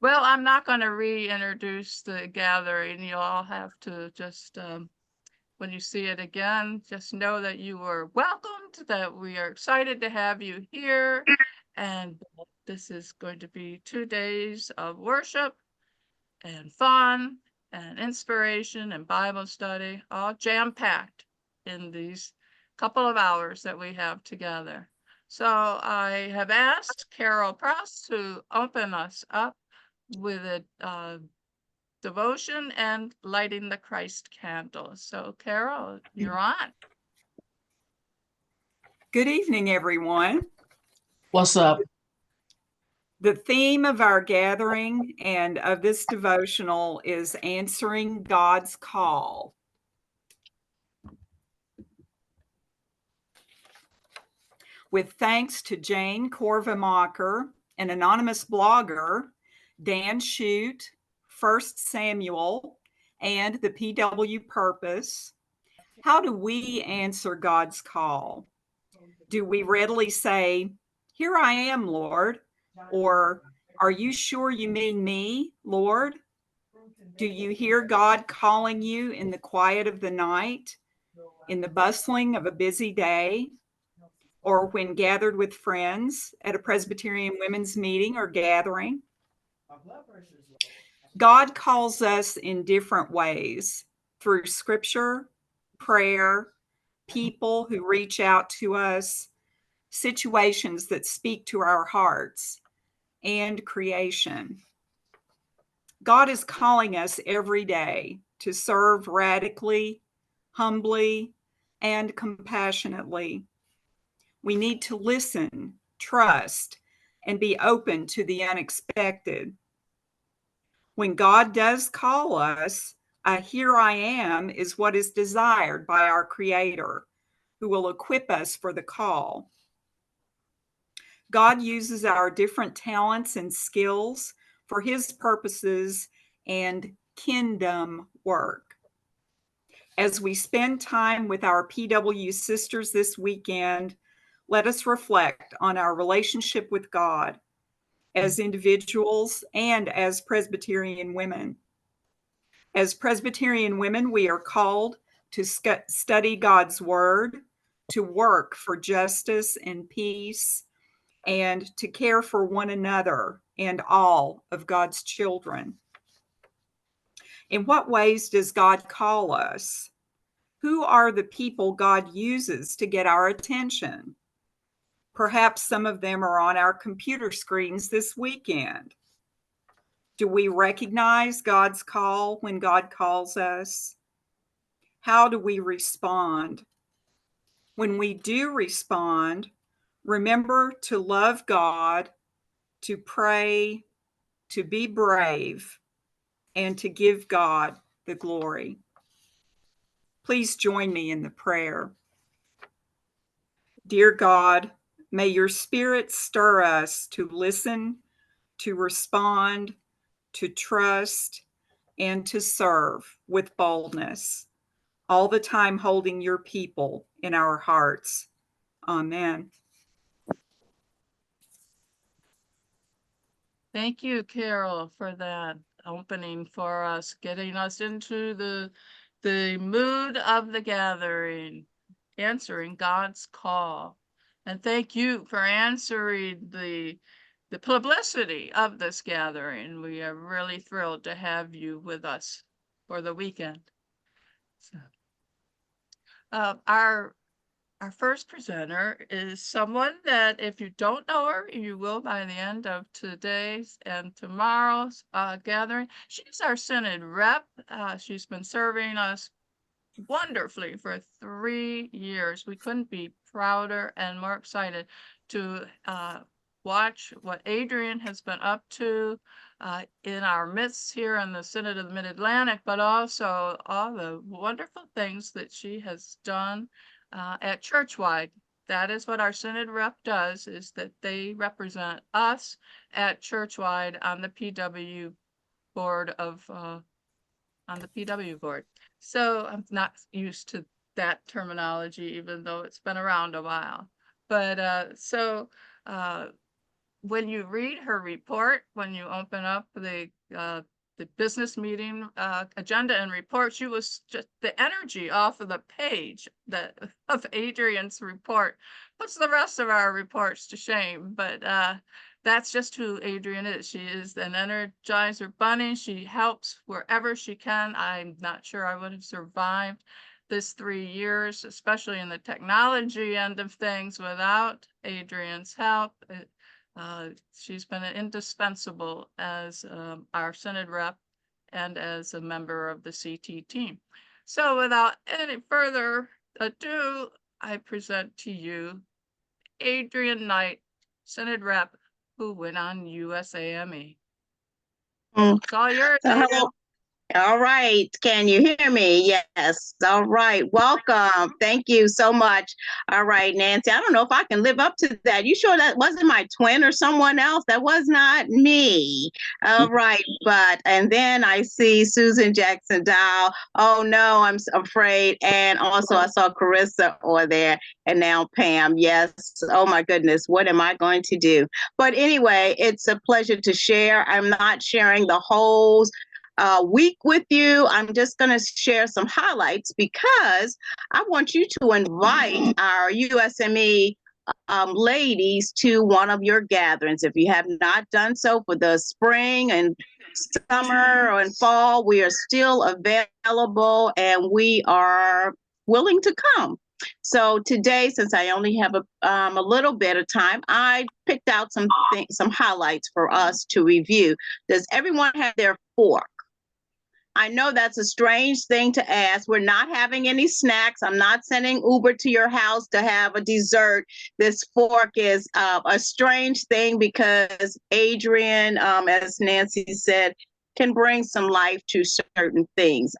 Well, I'm not going to reintroduce the gathering. You'll all have to just, when you see it again, just know that you were welcomed, that we are excited to have you here. And this is going to be 2 days of worship and fun and inspiration and Bible study, all jam-packed in these couple of hours that we have together. So I have asked Carol Press to open us up with a devotion and lighting the Christ candle. So Carol, you're on. Good evening, everyone. What's up? The theme of our gathering and of this devotional is answering God's call. With thanks to Jane Korvemacher, an anonymous blogger, Dan Shute, 1 Samuel, and the PW Purpose, how do we answer God's call? Do we readily say, "Here I am, Lord," or "Are you sure you mean me, Lord?" Do you hear God calling you in the quiet of the night, in the bustling of a busy day, or when gathered with friends at a Presbyterian women's meeting or gathering? God calls us in different ways, through scripture, prayer, people who reach out to us, situations that speak to our hearts, and creation. God is calling us every day to serve radically, humbly, and compassionately. We need to listen, trust, and be open to the unexpected. When God does call us, a "here I am" is what is desired by our Creator, who will equip us for the call. God uses our different talents and skills for His purposes and kingdom work. As we spend time with our PW sisters this weekend, let us reflect on our relationship with God as individuals and as Presbyterian women. As Presbyterian women, we are called to study God's Word, to work for justice and peace, and to care for one another and all of God's children. In what ways does God call us? Who are the people God uses to get our attention? Perhaps some of them are on our computer screens this weekend. Do we recognize God's call when God calls us? How do we respond? When we do respond, remember to love God, to pray, to be brave, and to give God the glory. Please join me in the prayer. Dear God, may your Spirit stir us to listen, to respond, to trust, and to serve with boldness, all the time holding your people in our hearts. Amen. Thank you, Carol, for that opening for us, getting us into the mood of the gathering, answering God's call. And thank you for answering the publicity of this gathering. We are really thrilled to have you with us for the weekend. So, our first presenter is someone that if you don't know her, you will by the end of today's and tomorrow's gathering. She's our Synod rep. She's been serving us wonderfully for 3 years. We couldn't be prouder and more excited to watch what Adrienne has been up to in our midst here in the Synod of the Mid-Atlantic, but also all the wonderful things that she has done at Churchwide. That is what our Synod rep does, is that they represent us at Churchwide on the PW board board. So I'm not used to that terminology, even though it's been around a while. But when you read her report, when you open up the business meeting agenda and report, she was just the energy off of the page that of Adrienne's report puts the rest of our reports to shame. But that's just who Adrienne is. She is an Energizer bunny. She helps wherever she can. I'm not sure I would have survived this 3 years, especially in the technology end of things, without Adrienne's help. She's been indispensable as our Synod rep and as a member of the CT team. So without any further ado, I present to you Adrienne Knight, Synod rep, who went on USAME. It's all yours, Adrienne. All right. Can you hear me? Yes. All right. Welcome. Thank you so much. All right, Nancy. I don't know if I can live up to that. You sure that wasn't my twin or someone else? That was not me. All right. And then I see Susan Jackson-Dowd. Oh no, I'm afraid. And also I saw Carissa over there and now Pam. Yes. Oh my goodness. What am I going to do? But anyway, it's a pleasure to share. I'm not sharing the whole week with you. I'm just going to share some highlights because I want you to invite our USME ladies to one of your gatherings. If you have not done so for the spring and summer and fall, we are still available and we are willing to come. So today, since I only have a little bit of time, I picked out some highlights for us to review. Does everyone have their fork? I know that's a strange thing to ask. We're not having any snacks. I'm not sending Uber to your house to have a dessert. This fork is a strange thing because Adrienne, as Nancy said, can bring some life to certain things.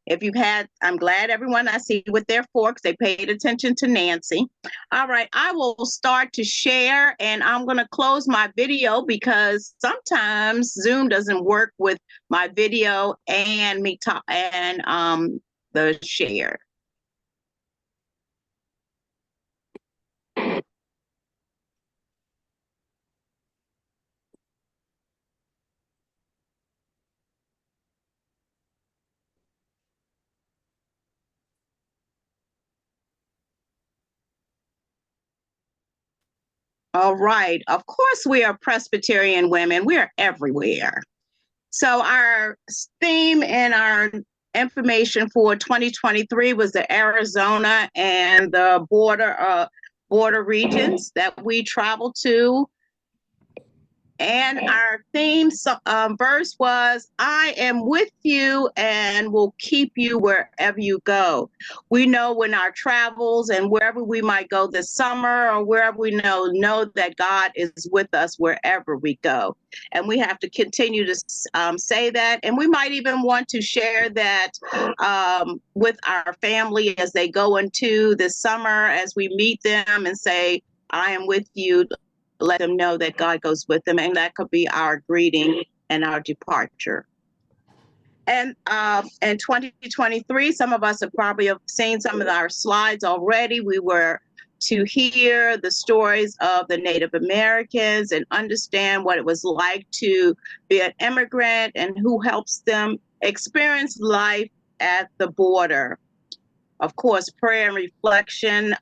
If you've had, I'm glad everyone I see with their forks, they paid attention to Nancy. All right, I will start to share and I'm going to close my video because sometimes Zoom doesn't work with my video and me talk and the share. All right. Of course, we are Presbyterian women. We are everywhere. So our theme and our information for 2023 was the Arizona and the border regions that we traveled to. And our theme verse was, I am with you and will keep you wherever you go. We know when our travels and wherever we might go this summer or wherever we know that God is with us wherever we go. And we have to continue to say that. And we might even want to share that with our family as they go into this summer, as we meet them and say, I am with you. Let them know that God goes with them, and that could be our greeting and our departure. And in 2023, some of us have probably seen some of our slides already. We were to hear the stories of the Native Americans and understand what it was like to be an immigrant and who helps them experience life at the border. Of course, prayer and reflection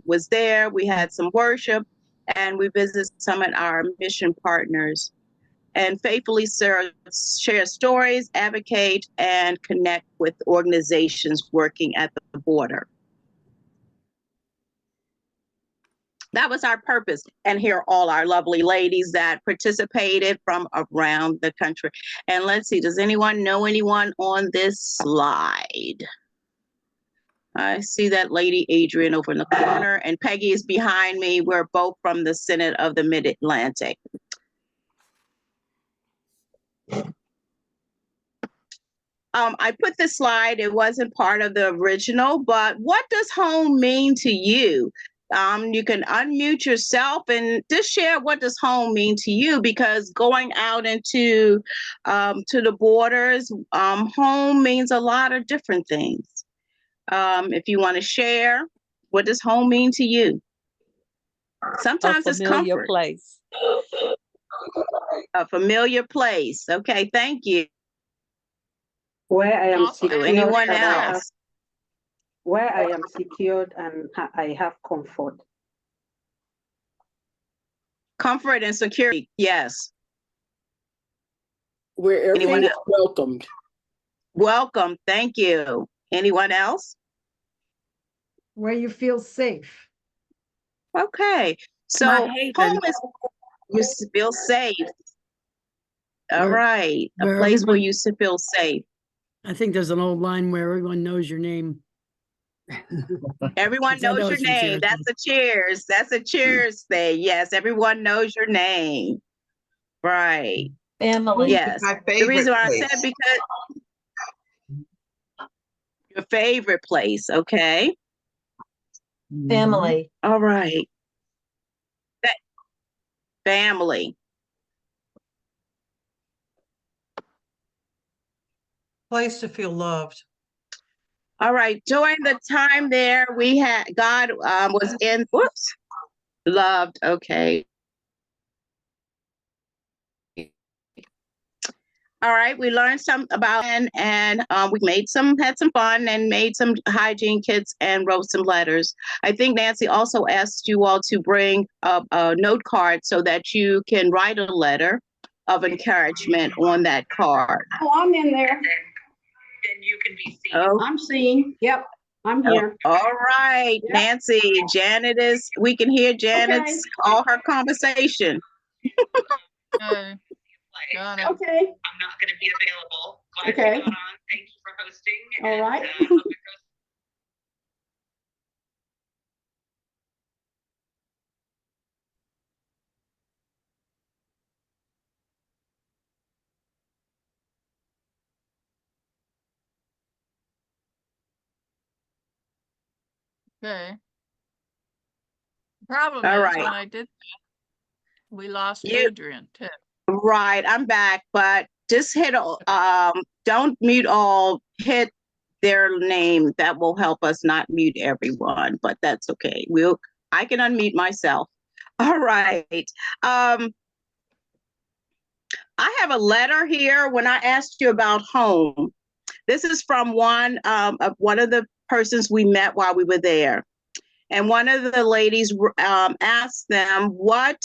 was there. We had some worship. And we visit some of our mission partners and faithfully share stories, advocate, and connect with organizations working at the border. That was our purpose. And here are all our lovely ladies that participated from around the country. And let's see, does anyone know anyone on this slide? I see that lady Adrienne over in the corner, and Peggy is behind me. We're both from the Synod of the Mid-Atlantic. I put this slide, it wasn't part of the original, but what does home mean to you? You can unmute yourself and just share what does home mean to you, because going out into to the borders, home means a lot of different things. If you want to share, what does home mean to you? Sometimes it's comfort. Place. A familiar place. Okay, thank you. Where I am Also, secured. Anyone and I have- else? Where I am secured and I have comfort. Comfort and security. Yes. Where Anyone everyone is else? welcomed. Welcome. Thank you. Anyone else? Where you feel safe. Okay. So My haven. home is you feel safe. All Where- right. A where place where everyone- you feel safe. I think there's an old line where everyone knows your name. Everyone Because I know knows your it's from name. That's Syracuse. a cheers. That's a cheers thing. Yes, everyone knows your name. Right. Family. Yes. My The favorite reason why I place. said because your favorite place. Okay. Family. All right. Family. Place to feel loved. All right. During the time there, we had God was in. Whoops. Loved. Okay. All right, we learned some about and we had some fun and made some hygiene kits and wrote some letters. I think Nancy also asked you all to bring a note card so that you can write a letter of encouragement on that card. Oh, I'm in there. Then you can be seen. Oh, I'm seen. Yep, I'm here. All right, Yep. Nancy, Janet we can hear Janet's all her conversation. okay. Got it. Okay. I'm not going to be available. Okay. Thank you for hosting. All right. Okay. Problem All is, right. when I did that, we lost You- Adrienne too. Right, I'm back, but just hit don't mute all, hit their name. That will help us not mute everyone, but that's okay. I can unmute myself. All right. I have a letter here when I asked you about home. This is from one of the persons we met while we were there. And one of the ladies asked them, what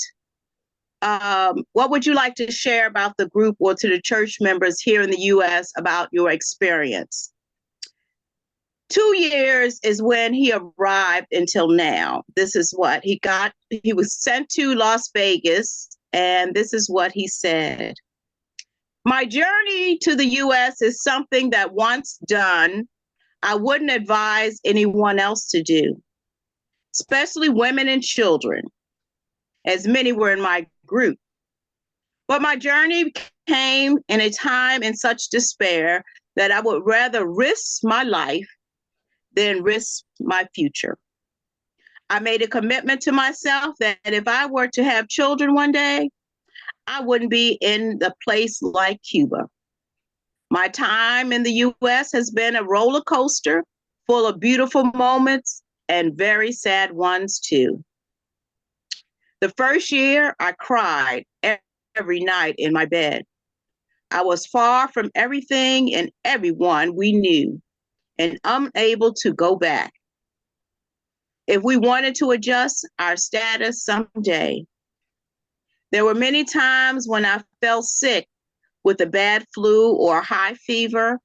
would you like to share about the group or to the church members here in the U.S. about your experience? 2 years is when he arrived until now. This is what he got. He was sent to Las Vegas, and this is what he said. My journey to the U.S. is something that once done, I wouldn't advise anyone else to do, especially women and children, as many were in my group. But my journey came in a time in such despair that I would rather risk my life than risk my future. I made a commitment to myself that if I were to have children one day, I wouldn't be in a place like Cuba. My time in the U.S. has been a roller coaster full of beautiful moments and very sad ones too. The first year, I cried every night in my bed. I was far from everything and everyone we knew and unable to go back. If we wanted to adjust our status someday. There were many times when I fell sick with a bad flu or high fever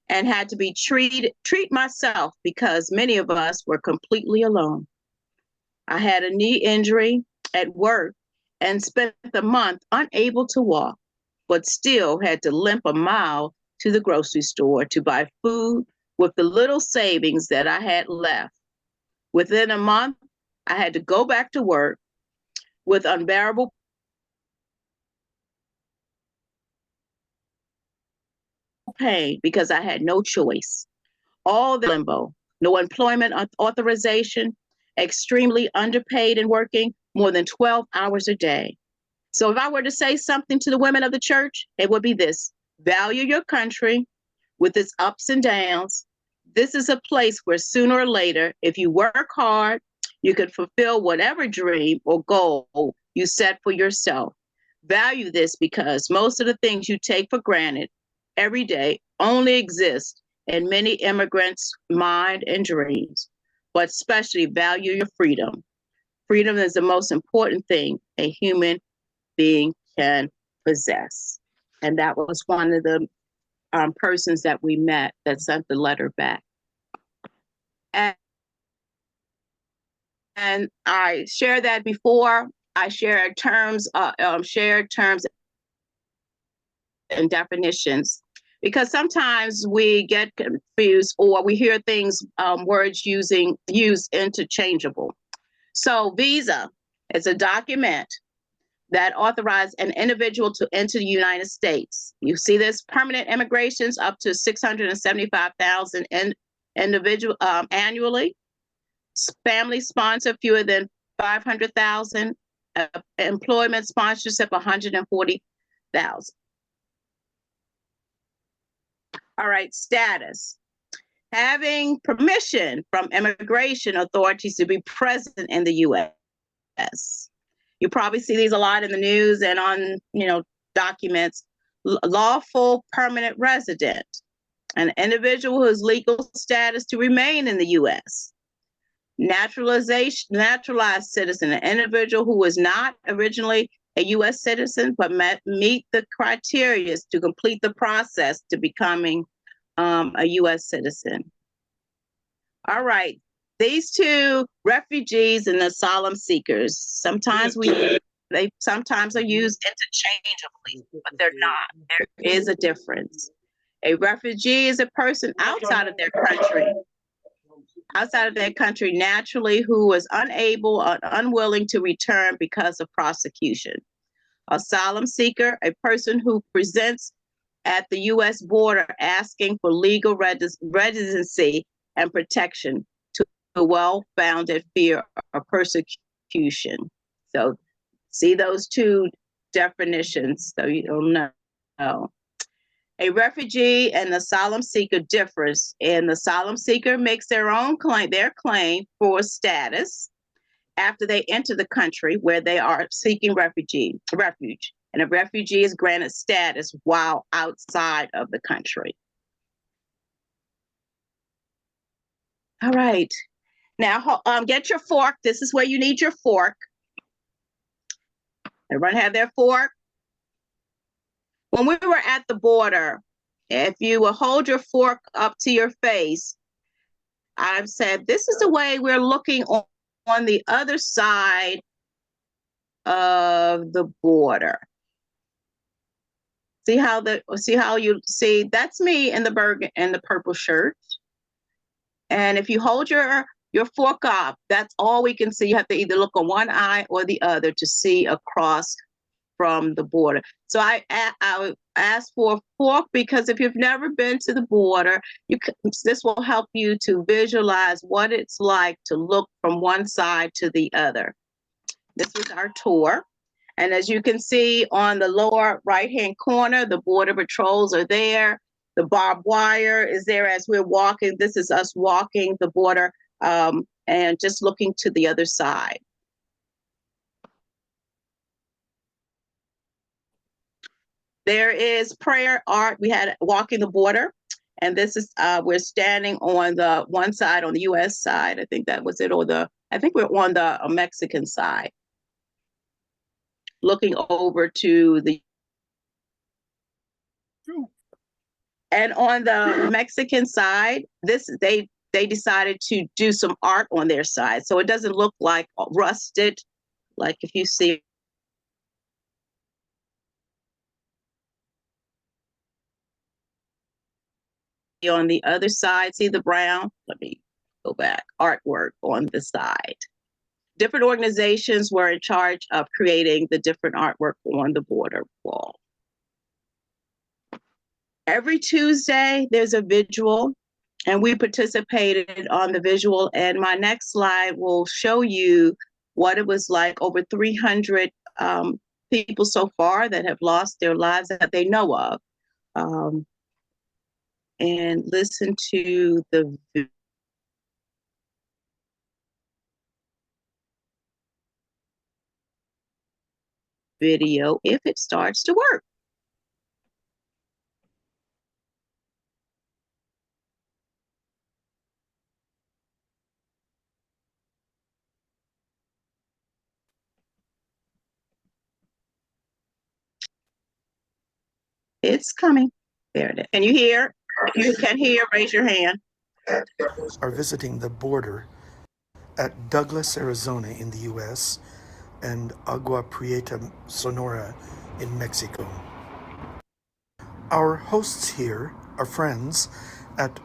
and had to be treat myself because many of us were completely alone. I had a knee injury at work and spent the month unable to walk, but still had to limp a mile to the grocery store to buy food with the little savings that I had left. Within a month, I had to go back to work with unbearable pain because I had no choice. All the limbo, no employment authorization, extremely underpaid and working more than 12 hours a day. So if I were to say something to the women of the church, it would be this: value your country with its ups and downs. This is a place where sooner or later, if you work hard, you can fulfill whatever dream or goal you set for yourself. Value this because most of the things you take for granted every day only exist in many immigrants' mind and dreams, but especially value your freedom. Freedom is the most important thing a human being can possess. And that was one of the persons that we met that sent the letter back. And I shared that before. I shared terms and definitions because sometimes we get confused or we hear things, words used interchangeable. So visa is a document that authorizes an individual to enter the United States. You see this permanent immigrations up to 675,000 individual annually. Family sponsor fewer than 500,000. Employment sponsorship 140,000. All right, status. Having permission from immigration authorities to be present in the U.S. You probably see these a lot in the news and on, documents. Lawful permanent resident, an individual who has legal status to remain in the U.S. Naturalized citizen, an individual who was not originally a U.S. citizen but meet the criteria to complete the process to becoming a U.S. citizen. All right, these two, refugees and asylum seekers, sometimes they sometimes are used interchangeably, but they're not. There is a difference. A refugee is a person outside of their country naturally who is unable or unwilling to return because of prosecution. Asylum seeker, a person who presents at the U.S. border asking for legal residency and protection to a well-founded fear of persecution. So see those two definitions so you don't know. A refugee and asylum seeker differs, and the asylum seeker makes their claim for status after they enter the country where they are seeking refuge. And a refugee is granted status while outside of the country. All right. Now, get your fork. This is where you need your fork. Everyone have their fork? When we were at the border, if you will hold your fork up to your face, I've said, this is the way we're looking on the other side of the border. See how that's me in the purple shirt. And if you hold your fork up, that's all we can see. You have to either look on one eye or the other to see across from the border. So I asked for a fork because if you've never been to the border, this will help you to visualize what it's like to look from one side to the other. This was our tour. And as you can see on the lower right-hand corner, the border patrols are there. The barbed wire is there as we're walking. This is us walking the border and just looking to the other side. There is prayer art. We had walking the border. And this is, we're standing on the one side, on the US side. I think that was it, I think we're on the Mexican side. Looking over to the, and on the Mexican side, they decided to do some art on their side. So it doesn't look like rusted, like if you see on the other side, see the brown? Let me go back, artwork on the side. Different organizations were in charge of creating the different artwork on the border wall. Every Tuesday, there's a visual, and we participated on the visual. And my next slide will show you what it was like. Over 300 people so far that have lost their lives that they know of. And listen to the video if it starts to work. It's coming. There it is. Can you hear? If you can hear, raise your hand. Are visiting the border at Douglas, Arizona in the US and Agua Prieta, Sonora in Mexico. Our hosts here are friends at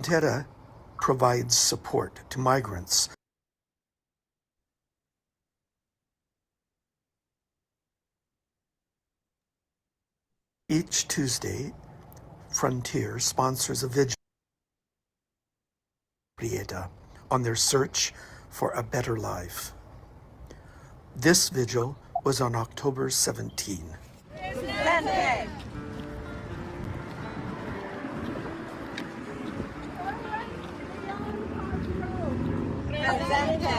Frontera provides support to migrants. Each Tuesday, Frontier sponsors a vigil on their search for a better life. This vigil was on October 17. Presente. Presente.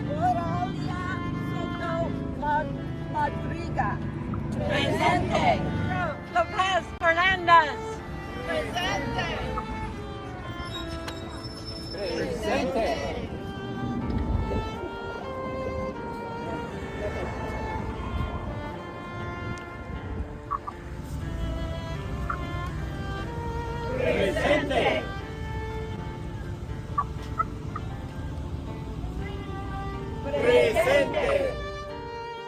Gloria Soto Madriga. Presente. Lopez Fernandez. Presente. Presente. Presente. Presente.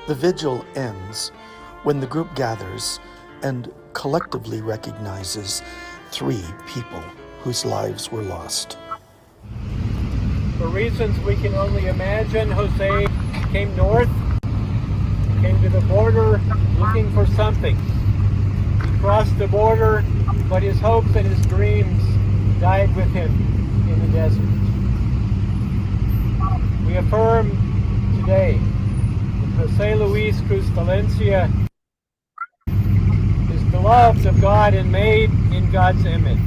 The vigil ends when the group gathers and collectively recognizes 3 people whose lives were lost. For reasons we can only imagine, Jose came north, came to the border looking for something. He crossed the border, but his hopes and his dreams died with him in the desert. We affirm today that Jose Luis Cruz Valencia is beloved of God and made in God's image.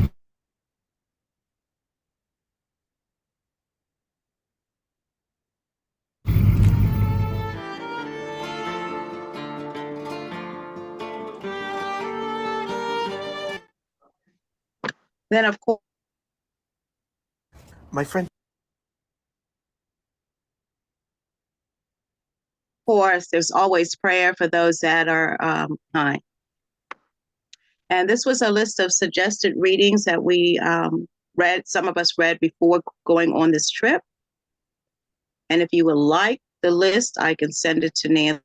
Then, of My friend course, there's always prayer for those that are behind. And this was a list of suggested readings that we read, some of us read before going on this trip. And if you would like the list, I can send it to Nancy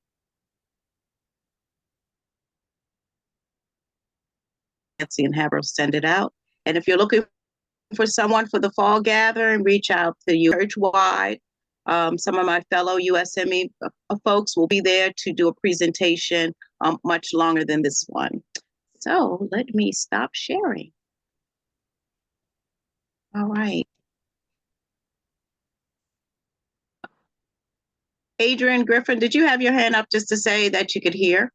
and have her send it out. And if you're looking for someone for the fall gathering, reach out to you church-wide. Some of my fellow USAME folks will be there to do a presentation much longer than this one. So let me stop sharing. All right. Adrienne Griffin, did you have your hand up just to say that you could hear?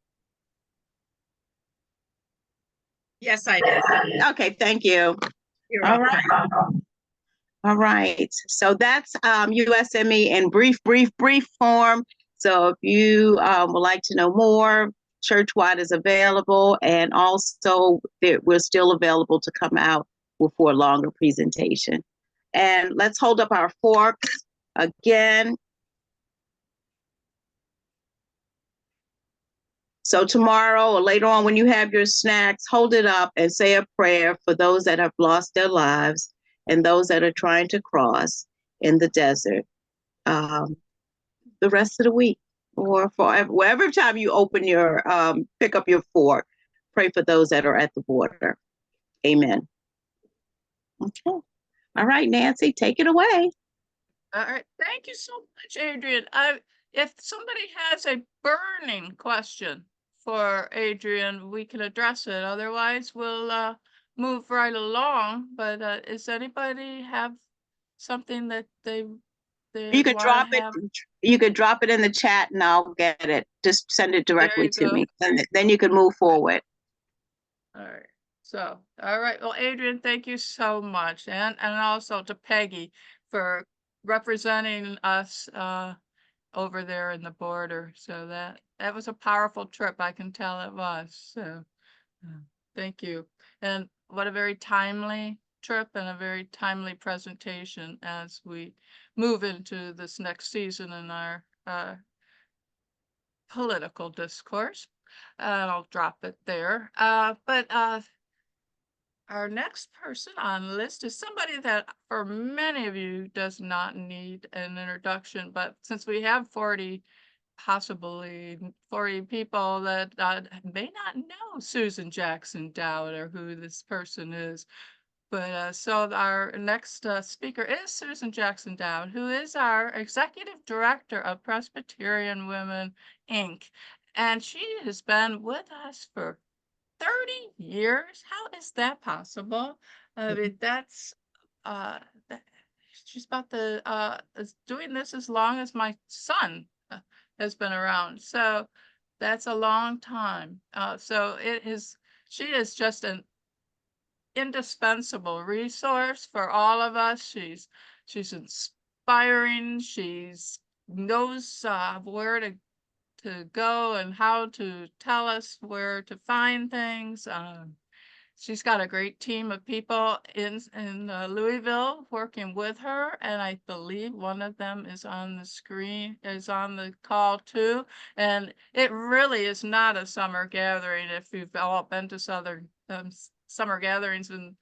Yes, I did. Okay, thank you. You're All welcome. right. All right. So that's USAME in brief form. So if you would like to know more, church-wide is available, and also we're still available to come out for a longer presentation. And let's hold up our forks again. So tomorrow or later on when you have your snacks, hold it up and say a prayer for those that have lost their lives and those that are trying to cross in the desert the rest of the week, or for whatever time you open your, pick up your fork, pray for those that are at the border. Amen. Okay. All right, Nancy, take it away. All right. Thank you so much, Adrienne. If somebody has a burning question for Adrienne, we can address it. Otherwise, we'll move right along. But does anybody have something that they you could drop it. You could drop it in the chat, and I'll get it. Just send it directly to me, and then you can move forward. All right. So, all right. Well, Adrienne, thank you so much. And also to Peggy for representing us over there in the border. So that was a powerful trip. I can tell it was. So thank you. And what a very timely trip and a very timely presentation as we move into this next season in our political discourse. I'll drop it there. But our next person on the list is somebody that for many of you does not need an introduction, but since we have 40, possibly 40 people that may not know Susan Jackson-Dowd or who this person is. But so our next speaker is Susan Jackson-Dowd, who is our Executive Director of Presbyterian Women, Inc. And she has been with us for 30 years. How is that possible? I mean, that's that, she's about is doing this as long as my son has been around. So that's a long time. So she is just an indispensable resource for all of us. She's inspiring. She's knows where to go and how to tell us where to find things. She's got a great team of people in Louisville working with her, and I believe one of them is on the screen, is on the call too. And it really is not a summer gathering if you've all been to Southern summer gatherings, and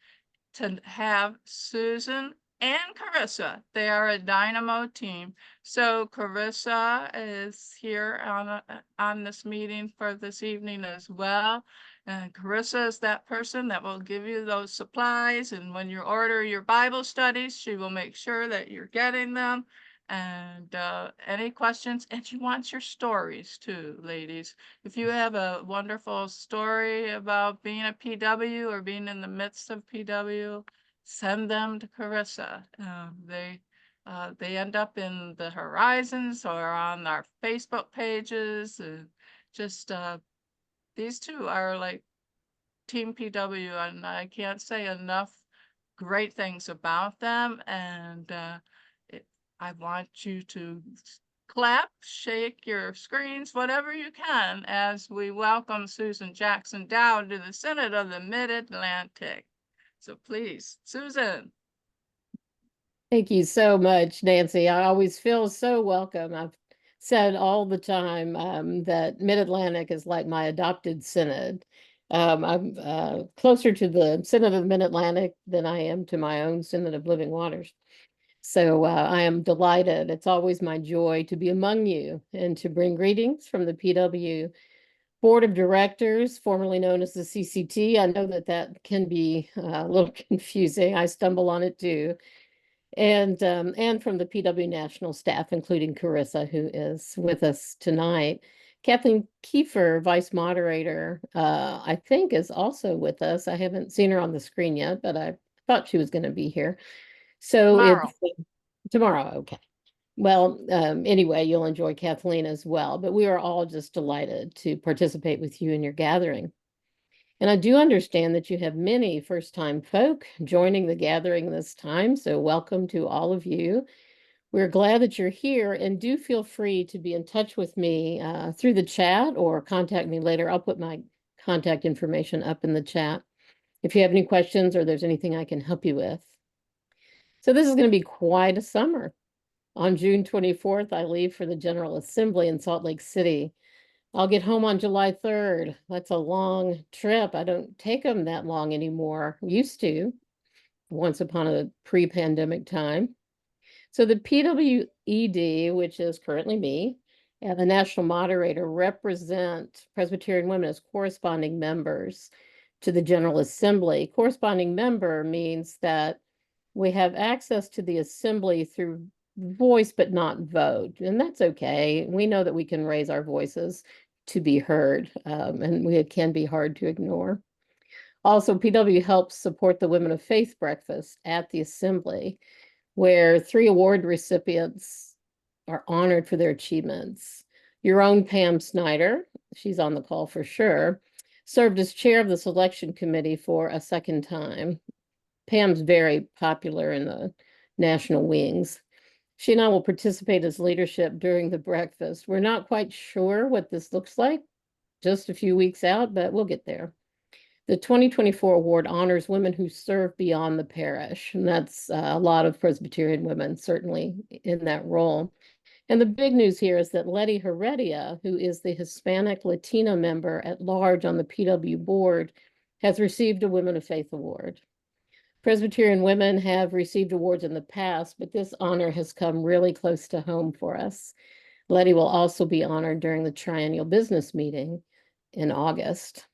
to have Susan and Carissa. They are a dynamo team. So Carissa is here on this meeting for this evening as well. And Carissa is that person that will give you those supplies. And when you order your Bible studies, she will make sure that you're getting them. And any questions, and she wants your stories too, ladies. If you have a wonderful story about being a PW or being in the midst of PW, send them to Carissa. They end up in the Horizons or on our Facebook pages. Just these two are like Team PW, and I can't say enough great things about them. And I want you to clap, shake your screens, whatever you can, as we welcome Susan Jackson-Dowd to the Synod of the Mid-Atlantic. So please, Susan. Thank you so much, Nancy. I always feel so welcome. I've said all the time that Mid-Atlantic is like my adopted synod. I'm closer to the Synod of the Mid-Atlantic than I am to my own Synod of Living Waters. So I am delighted. It's always my joy to be among you and to bring greetings from the PW Board of Directors, formerly known as the CCT. I know that can be a little confusing. I stumble on it too. And from the PW National staff, including Carissa, who is with us tonight. Kathleen Kiefer, Vice Moderator, I think is also with us. I haven't seen her on the screen yet, but I thought she was going to be here. So tomorrow. It's tomorrow. Okay. Well, anyway, you'll enjoy Kathleen as well, but we are all just delighted to participate with you in your gathering. And I do understand that you have many first-time folk joining the gathering this time, so welcome to all of you. We're glad that you're here, and do feel free to be in touch with me through the chat or contact me later. I'll put my contact information up in the chat if you have any questions or there's anything I can help you with. So this is going to be quite a summer. On June 24th, I leave for the General Assembly in Salt Lake City. I'll get home on July 3rd. That's a long trip. I don't take them that long anymore. Used to, once upon a pre-pandemic time. So the PWED, which is currently me, and the National Moderator represent Presbyterian women as corresponding members to the General Assembly. Corresponding member means that we have access to the Assembly through voice but not vote, and that's okay. We know that we can raise our voices to be heard, and it can be hard to ignore. Also, PW helps support the Women of Faith breakfast at the Assembly, where 3 award recipients are honored for their achievements. Your own Pam Snyder, she's on the call for sure, served as chair of the selection committee for a second time. Pam's very popular in the national wings. She and I will participate as leadership during the breakfast. We're not quite sure what this looks like, just a few weeks out, but we'll get there. The 2024 award honors women who serve beyond the parish, and that's a lot of Presbyterian women certainly in that role. And the big news here is that Letty Heredia, who is the Hispanic Latina member at large on the PW board, has received a Women of Faith award. Presbyterian women have received awards in the past, but this honor has come really close to home for us. Letty will also be honored during the triennial business meeting in August.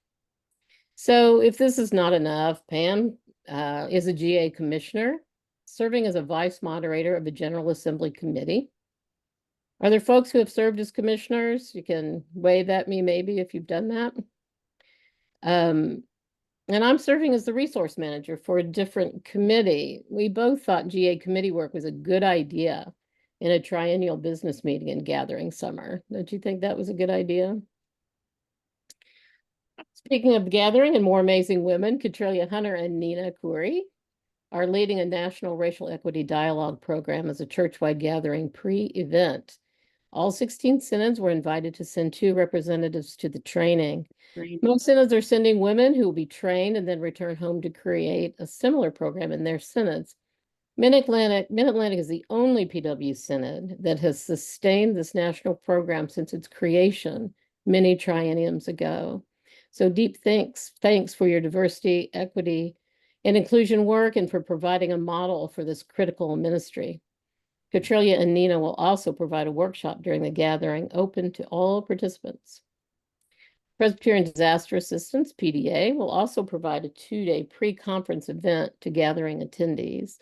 So if this is not enough, Pam is a GA commissioner, serving as a vice moderator of the General Assembly Committee. Are there folks who have served as commissioners? You can wave at me maybe if you've done that. And I'm serving as the resource manager for a different committee. We both thought GA committee work was a good idea in a triennial business meeting and gathering summer. Don't you think that was a good idea? Speaking of gathering and more amazing women, Katrelia Hunter and Nina Khoury are leading a national racial equity dialogue program as a churchwide gathering pre-event. All 16 synods were invited to send 2 representatives to the training. Most synods are sending women who will be trained and then return home to create a similar program in their synods. Mid-Atlantic is the only PW synod that has sustained this national program since its creation many trienniums ago. So deep thanks for your diversity, equity, and inclusion work and for providing a model for this critical ministry. Katrelia and Nina will also provide a workshop during the gathering open to all participants. Presbyterian Disaster Assistance, PDA, will also provide a 2-day pre-conference event to gathering attendees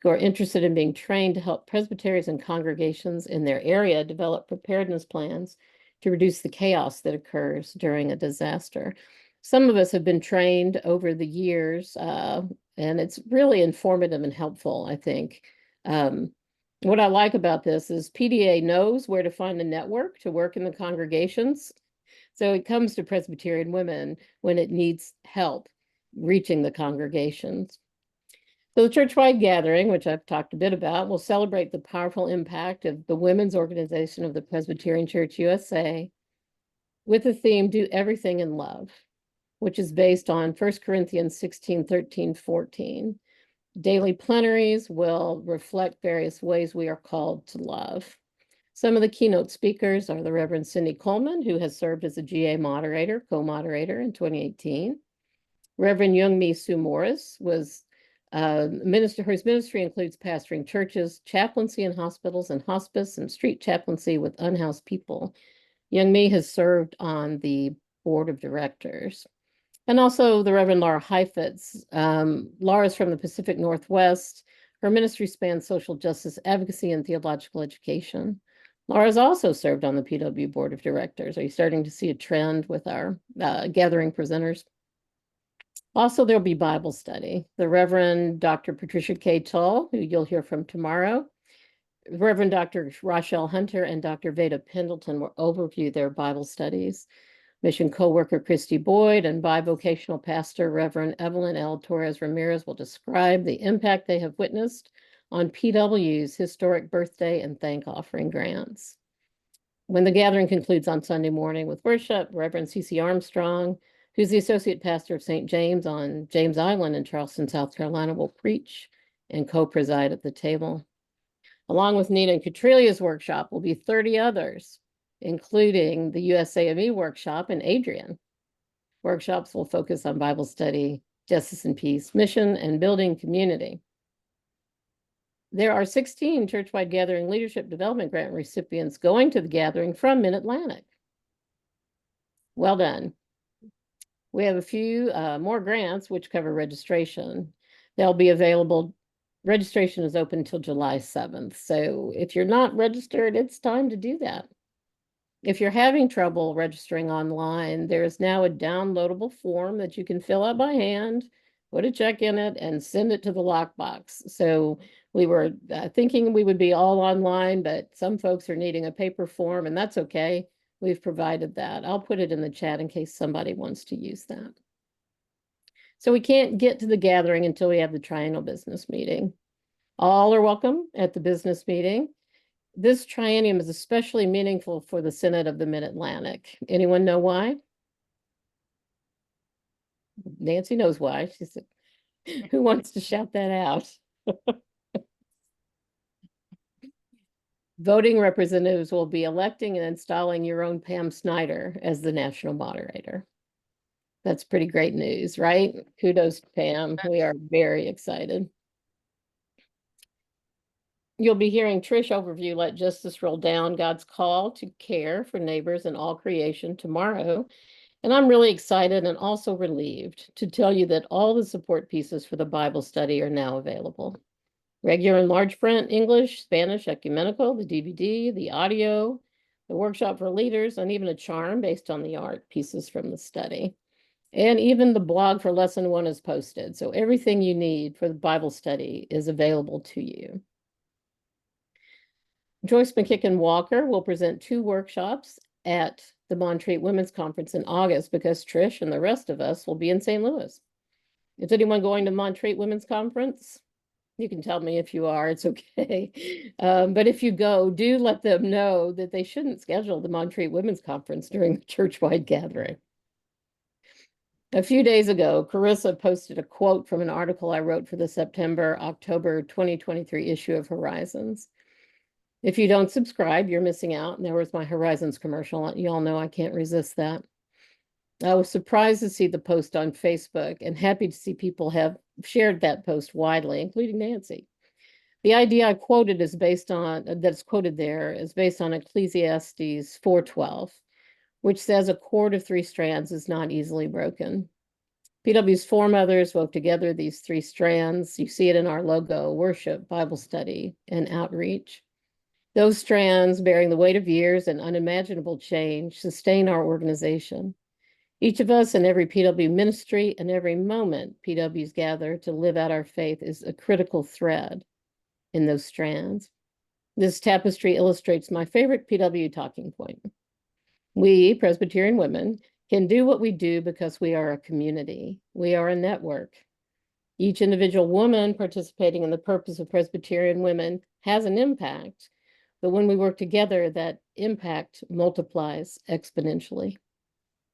who are interested in being trained to help presbyteries and congregations in their area develop preparedness plans to reduce the chaos that occurs during a disaster. Some of us have been trained over the years, and it's really informative and helpful, I think. What I like about this is PDA knows where to find a network to work in the congregations. So it comes to Presbyterian women when it needs help reaching the congregations. So the churchwide gathering, which I've talked a bit about, will celebrate the powerful impact of the women's organization of the Presbyterian Church USA with the theme, Do Everything in Love, which is based on 1 Corinthians 16, 13, 14. Daily plenaries will reflect various ways we are called to love. Some of the keynote speakers are the Reverend Cindy Coleman, who has served as a GA moderator, co-moderator in 2018. Reverend Youngmi Sue Morris was minister. Whose ministry includes pastoring churches, chaplaincy in hospitals and hospice, and street chaplaincy with unhoused people. Youngmi has served on the board of directors. And also the Reverend Laura Heifetz. Laura's from the Pacific Northwest. Her ministry spans social justice advocacy and theological education. Laura's also served on the PW board of directors. Are you starting to see a trend with our gathering presenters? Also, there'll be Bible study. The Reverend Dr. Patricia K. Tull, who you'll hear from tomorrow, Reverend Dr. Rochelle Hunter and Dr. Veda Pendleton will overview their Bible studies. Mission co-worker Christy Boyd and bivocational pastor Reverend Evelyn L. Torres Ramirez will describe the impact they have witnessed on PW's historic birthday and thank offering grants. When the gathering concludes on Sunday morning with worship, Reverend C.C. Armstrong, who's the associate pastor of St. James on James Island in Charleston, South Carolina, will preach and co-preside at the table. Along with Nina and Katrelia's workshop will be 30 others, including the USAME workshop and Adrienne. Workshops will focus on Bible study, justice and peace, mission, and building community. There are 16 churchwide gathering leadership development grant recipients going to the gathering from Mid-Atlantic. Well done. We have a few more grants which cover registration. They'll be available. Registration is open until July 7th. So if you're not registered, it's time to do that. If you're having trouble registering online, there is now a downloadable form that you can fill out by hand, put a check in it, and send it to the lockbox. So we were thinking we would be all online, but some folks are needing a paper form, and that's okay. We've provided that. I'll put it in the chat in case somebody wants to use that. So we can't get to the gathering until we have the triennial business meeting. All are welcome at the business meeting. This triennium is especially meaningful for the Synod of the Mid-Atlantic. Anyone know why? Nancy knows why. She said, who wants to shout that out? Voting representatives will be electing and installing your own Pam Snyder as the national moderator. That's pretty great news, right? Kudos to Pam. We are very excited. You'll be hearing Trish overview Let Justice Roll Down, God's Call to Care for Neighbors and All Creation tomorrow. And I'm really excited and also relieved to tell you that all the support pieces for the Bible study are now available. Regular and large print, English, Spanish, ecumenical, the DVD, the audio, the workshop for leaders, and even a charm based on the art pieces from the study. And even the blog for lesson 1 is posted. So everything you need for the Bible study is available to you. Joyce McKicken Walker will present 2 workshops at the Montreat Women's Conference in August because Trish and the rest of us will be in St. Louis. Is anyone going to Montreat Women's Conference? You can tell me if you are, it's okay. But if you go, do let them know that they shouldn't schedule the Montreat Women's Conference during the church-wide gathering. A few days ago, Carissa posted a quote from an article I wrote for the September-October 2023 issue of Horizons. If you don't subscribe, you're missing out. And there was my Horizons commercial. You all know I can't resist that. I was surprised to see the post on Facebook and happy to see people have shared that post widely, including Nancy. The idea I quoted is based on, that's quoted there, is based on Ecclesiastes 4:12, which says a cord of 3 strands is not easily broken. PW's foremothers wove together these 3 strands. You see it in our logo: worship, Bible study, and outreach. Those strands, bearing the weight of years and unimaginable change, sustain our organization. Each of us in every PW ministry and every moment PWs gather to live out our faith is a critical thread in those strands. This tapestry illustrates my favorite PW talking point. We, Presbyterian women, can do what we do because we are a community. We are a network. Each individual woman participating in the purpose of Presbyterian women has an impact, but when we work together, that impact multiplies exponentially.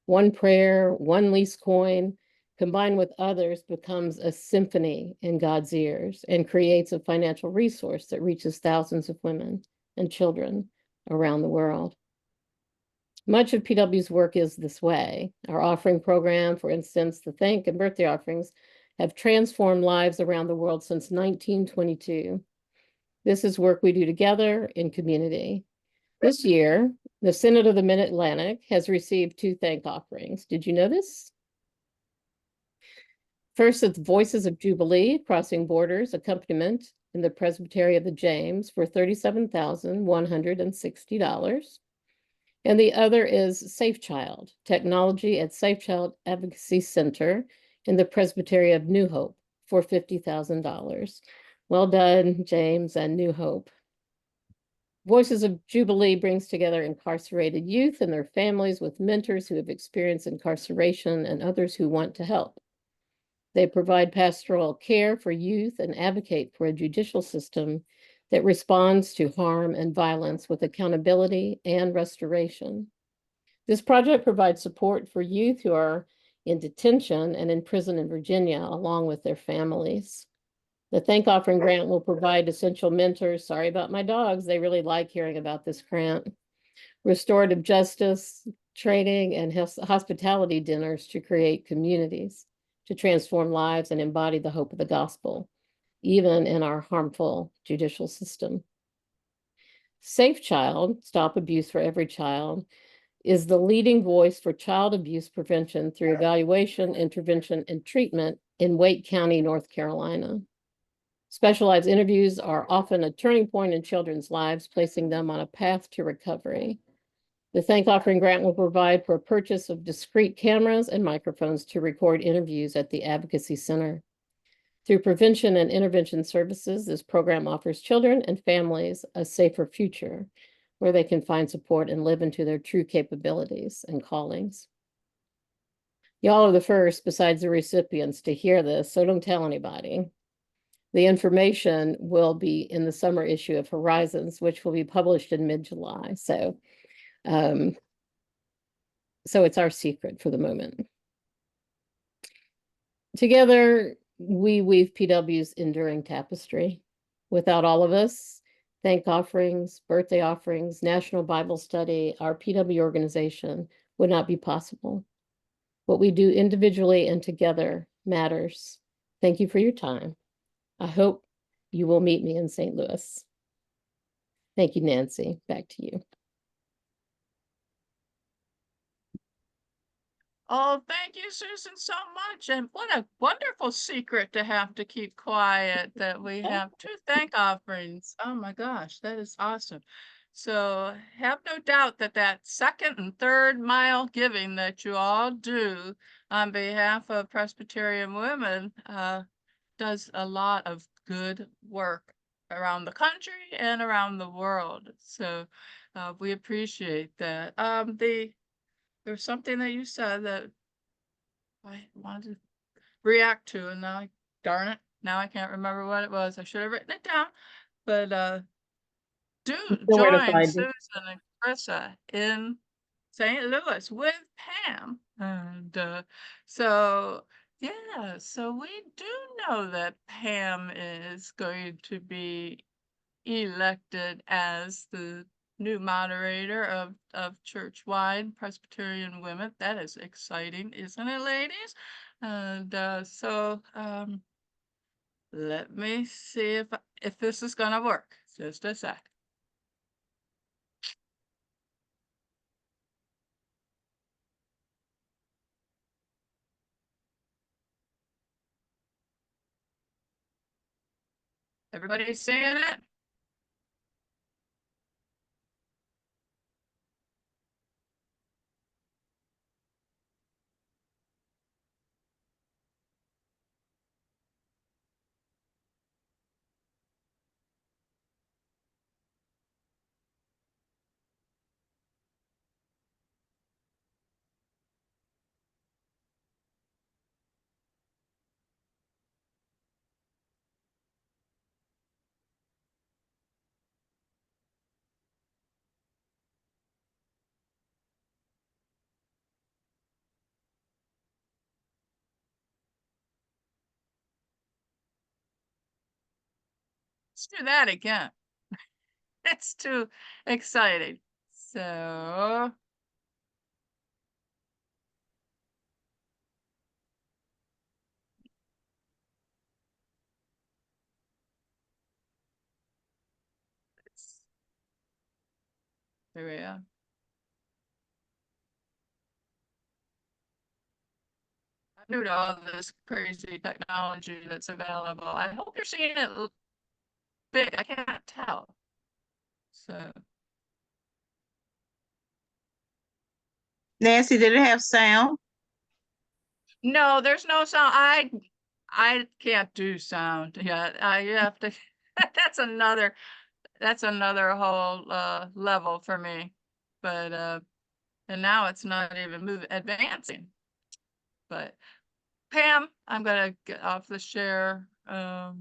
One prayer, one lease coin, combined with others, becomes a symphony in God's ears and creates a financial resource that reaches thousands of women and children around the world. Much of PW's work is this way. Our offering program, for instance, the thank and birthday offerings, have transformed lives around the world since 1922. This is work we do together in community. This year, the Synod of the Mid-Atlantic has received 2 thank offerings. Did you know this? First, it's Voices of Jubilee, Crossing Borders, accompaniment in the Presbytery of the James for $37,160. And the other is Safe Child, technology at Safe Child Advocacy Center in the Presbytery of New Hope for $50,000. Well done, James and New Hope. Voices of Jubilee brings together incarcerated youth and their families with mentors who have experienced incarceration and others who want to help. They provide pastoral care for youth and advocate for a judicial system that responds to harm and violence with accountability and restoration. This project provides support for youth who are in detention and in prison in Virginia, along with their families. The Thank Offering Grant will provide essential mentors. Sorry about my dogs. They really like hearing about this grant. Restorative justice, training, and hospitality dinners to create communities, to transform lives and embody the hope of the gospel, even in our harmful judicial system. Safe Child, Stop Abuse for Every Child, is the leading voice for child abuse prevention through evaluation, intervention, and treatment in Wake County, North Carolina. Specialized interviews are often a turning point in children's lives, placing them on a path to recovery. The Thank Offering Grant will provide for a purchase of discrete cameras and microphones to record interviews at the Advocacy Center. Through prevention and intervention services, this program offers children and families a safer future where they can find support and live into their true capabilities and callings. Y'all are the first, besides the recipients, to hear this, so don't tell anybody. The information will be in the summer issue of Horizons, which will be published in mid-July. So it's our secret for the moment. Together, we weave PW's enduring tapestry. Without all of us, thank offerings, birthday offerings, National Bible Study, our PW organization would not be possible. What we do individually and together matters. Thank you for your time. I hope you will meet me in St. Louis. Thank you, Nancy. Back to you. Oh, thank you, Susan, so much. And what a wonderful secret to have to keep quiet, that we have 2 thank offerings. Oh my gosh, that is awesome. So have no doubt that that second and third mile giving that you all do on behalf of Presbyterian women does a lot of good work around the country and around the world. So we appreciate that. There's something that you said that I wanted to react to, and now, darn it, now I can't remember what it was. I should have written it down. But do join Susan and Carissa in St. Louis with Pam. And so, yeah, so we do know that Pam is going to be elected as the new moderator of church-wide Presbyterian women. That is exciting, isn't it, ladies? And let me see if this is gonna work. Just a sec. Everybody seeing it? Let's do that again. It's too exciting. So here we are. I'm new to all this crazy technology that's available. I hope you're seeing it big. I can't tell. So Nancy, did it have sound? no, there's no sound. I can't do sound yet. I have to. That's another whole level for me. But and now it's not even advancing. But Pam, I'm gonna get off the share. How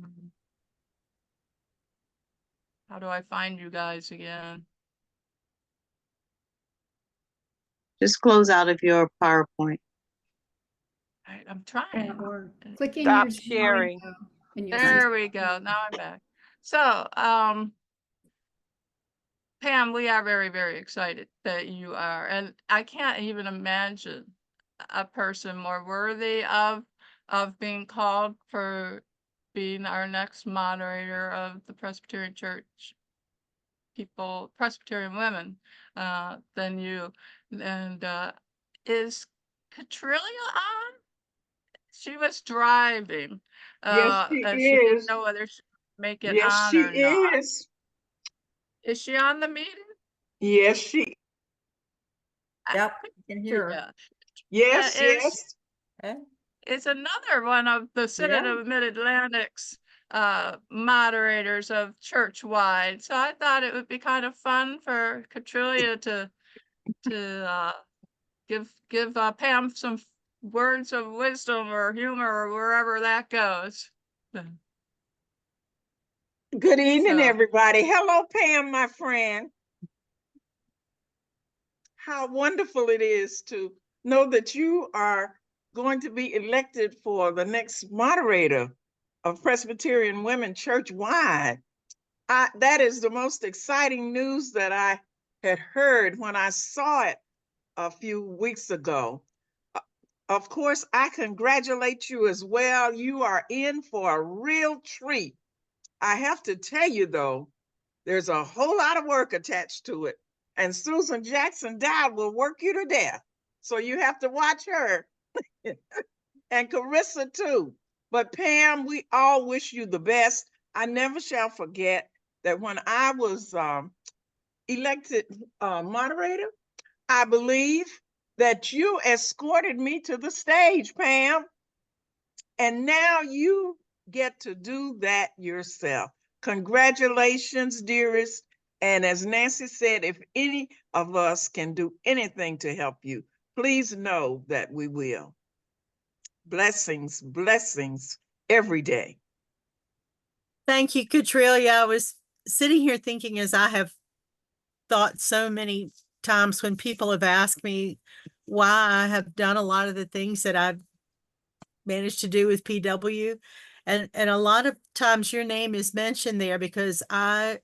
do I find you guys again? Just close out of your PowerPoint. I'm trying. Click in Stop your sharing. and you'll There we go. Now I'm back. So, Pam, we are very, very excited that you are, and I can't even imagine a person more worthy of being called for being our next moderator of the Presbyterian Church Presbyterian women than you. And is Catrilia on? She was driving. Yes, she and she didn't is. know whether she could make it Yes, on she or not. is. Is she on the meeting? Yes, she. Yep, I can hear her. Yes, yes. It's another one of the Synod of Mid-Atlantic's moderators of church-wide. So I thought it would be kind of fun for Katrillia to give Pam some words of wisdom or humor or wherever that goes. Good evening, So- everybody. Hello, Pam, my friend. How wonderful it is to know that you are going to be elected for the next moderator of Presbyterian Women Church-wide. That is the most exciting news that I had heard when I saw it a few weeks ago. Of course, I congratulate you as well. You are in for a real treat. I have to tell you, though, there's a whole lot of work attached to it. And Susan Jackson-Dowd will work you to death. So you have to watch her. And Carissa, too. But Pam, we all wish you the best. I never shall forget that when I was elected moderator, I believe that you escorted me to the stage, Pam. And now you get to do that yourself. Congratulations, dearest. And as Nancy said, if any of us can do anything to help you, please know that we will. Blessings, blessings every day. Thank you, Katrillia. I was sitting here thinking, as I have thought so many times when people have asked me why I have done a lot of the things that I've managed to do with PW. And a lot of times your name is mentioned there because I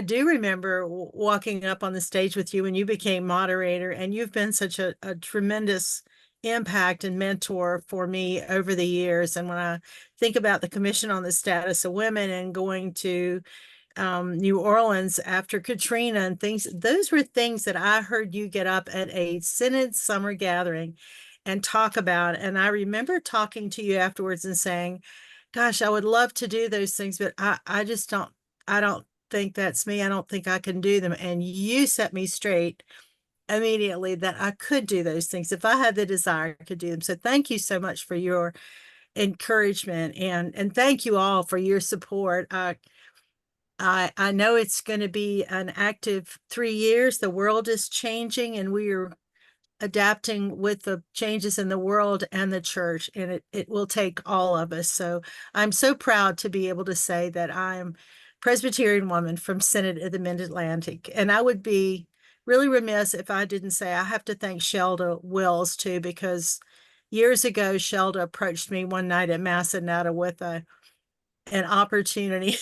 do remember walking up on the stage with you when you became moderator, and you've been such a tremendous impact and mentor for me over the years. And when I think about the Commission on the Status of Women and going to New Orleans after Katrina and things, those were things that I heard you get up at a Synod summer gathering and talk about. And I remember talking to you afterwards and saying, gosh, I would love to do those things, but I just don't think that's me. I don't think I can do them. And you set me straight immediately that I could do those things. If I had the desire, I could do them. So thank you so much for your encouragement, and thank you all for your support. I know it's going to be an active 3 years. The world is changing and we are adapting with the changes in the world and the church, and it will take all of us. So I'm so proud to be able to say that I'm Presbyterian woman from Synod of the Mid-Atlantic. And I would be really remiss if I didn't say I have to thank Shelda Wills too, because years ago, Shelda approached me one night at Massanutten with an opportunity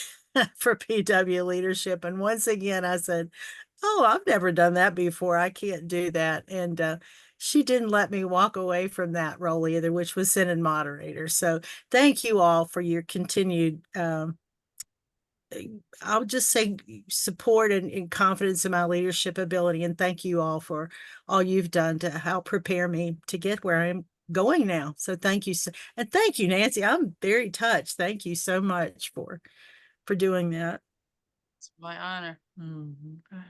for PW leadership. And once again, I said, oh, I've never done that before. I can't do that. And she didn't let me walk away from that role either, which was Synod moderator. So thank you all for your continued, I'll just say, support and confidence in my leadership ability. And thank you all for all you've done to help prepare me to get where I'm going now. So thank you. And thank you, Nancy. I'm very touched. Thank you so much for doing that. It's my honor. Okay.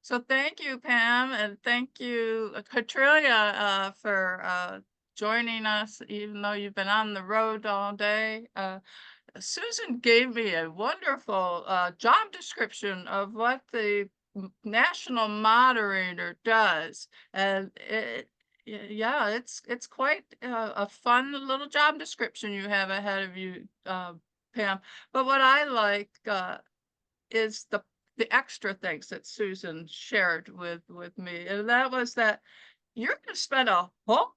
So thank you, Pam, and thank you, Katrillia, for joining us, even though you've been on the road all day. Susan gave me a wonderful job description of what the national moderator does, and yeah, it's quite a fun little job description you have ahead of you, Pam. But what I like is the extra things that Susan shared with me, and that was that you're going to spend a whole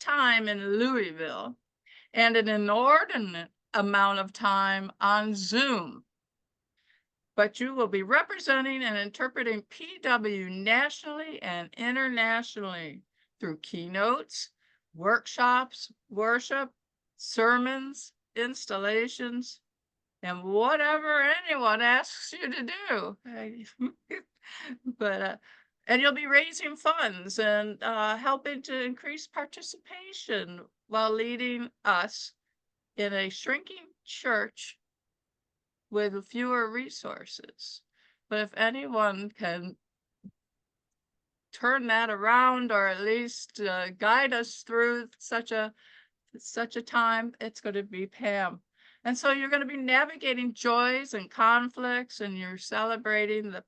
time in Louisville and an inordinate amount of time on Zoom. But you will be representing and interpreting PW nationally and internationally through keynotes, workshops, worship, sermons, installations, and whatever anyone asks you to do. But and you'll be raising funds and helping to increase participation while leading us in a shrinking church with fewer resources. But if anyone can turn that around, or at least guide us through such a such a time, it's going to be Pam. And so you're going to be navigating joys and conflicts, and you're celebrating the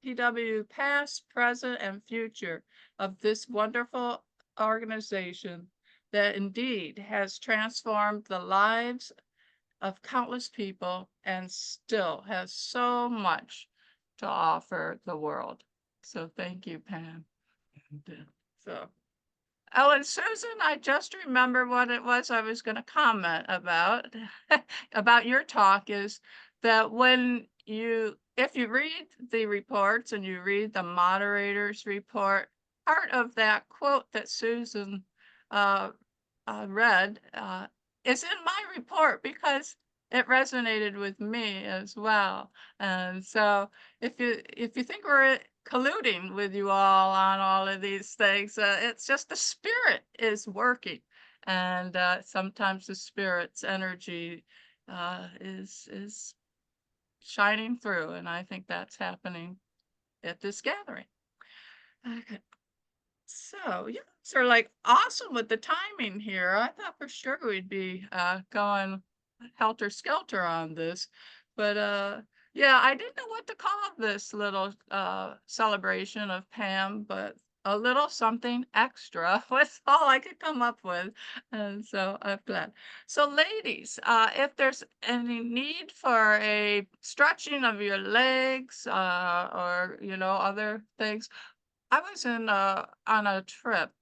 PW past, present, and future of this wonderful organization that indeed has transformed the lives of countless people and still has so much to offer the world. So thank you, Pam. So, oh, and Susan, I just remember what it was I was going to comment about about your talk is that if you read the reports and you read the moderator's report, part of that quote that Susan read is in my report because it resonated with me as well. And so if you think we're colluding with you all on all of these things, it's just the spirit is working. And sometimes the spirit's energy is shining through. And I think that's happening at this gathering. Okay. So you guys are like awesome with the timing here. I thought for sure we'd be going helter skelter on this, but yeah, I didn't know what to call this little celebration of Pam, but a little something extra was all I could come up with, and so I'm glad. So ladies, if there's any need for a stretching of your legs or other things, I was on a trip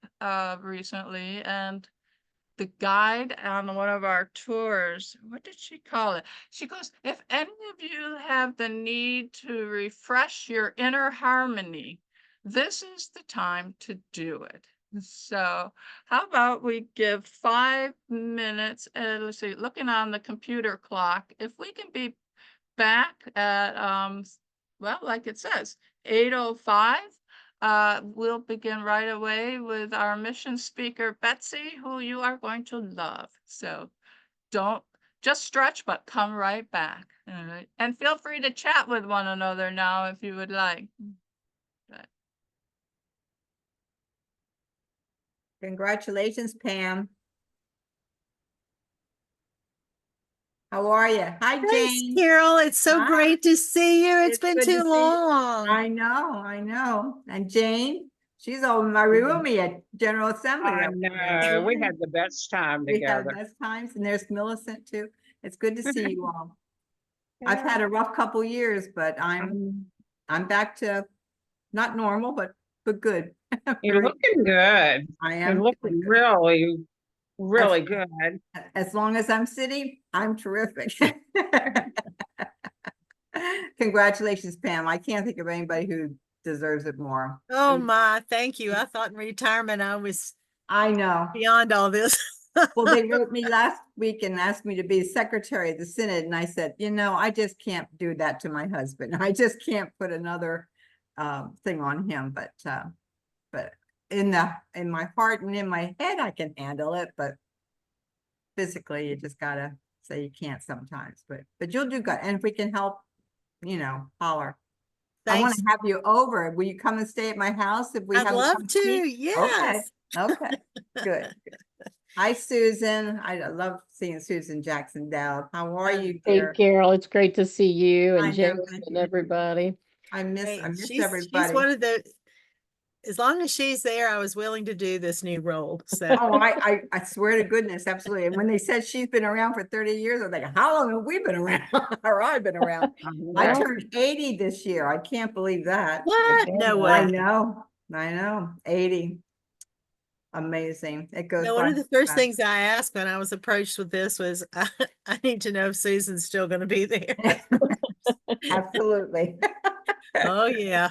recently, and the guide on one of our tours, what did she call it? She goes, if any of you have the need to refresh your inner harmony, this is the time to do it. So how about we give 5 minutes, let's see, looking on the computer clock, if we can be back at, well, like it says, 8:05. We'll begin right away with our mission speaker, Betsey, who you are going to love. So don't just stretch, but come right back. All right. And feel free to chat with one another now if you would like. Okay. Congratulations, Pam. How are you? Hi, Thanks, Jane. Carol. It's so Hi. great to see you. It's been good to too see you. long. I know. And Jane, she's over my roomie at General Assembly. I know. We had the best time We had together. the best times, and there's Millicent too. It's good to see you all. I've had a rough couple years, but I'm back to not normal, but good. You're looking good. I am. You're looking really, really good. As long as I'm sitting, I'm terrific. Congratulations, Pam. I can't think of anybody who deserves it more. Oh my, thank you. I thought in retirement I know. beyond all this. Well, they wrote me last week and asked me to be secretary of the Synod. And I said, I just can't do that to my husband. I just can't put another thing on him. But in my heart and in my head, I can handle it. But physically, you just gotta say you can't sometimes. But you'll do good. And if we can help, holler. Thanks. I want to have you over. Will you come and stay at my house if we I'd have love to. Yes. Okay. Good. Hi, Susan. I love seeing Susan Jackson-Dowd. How are you, Hey, dear? Carol, it's great to see you I and know, James and everybody. I miss She's everybody. one of the, as long as she's there, I was willing to do this new role. So. Oh, I swear to goodness, absolutely. And when they said she's been around for 30 years, I was like, how long have we been around? Or I've been around. I turned 80 this year. I can't believe that. What? No way. I know. 80. Amazing. It goes. No, one by of the first fast. things I asked when I was approached with this was, I need to know if Susan's still going to be there. Absolutely. Oh, yeah.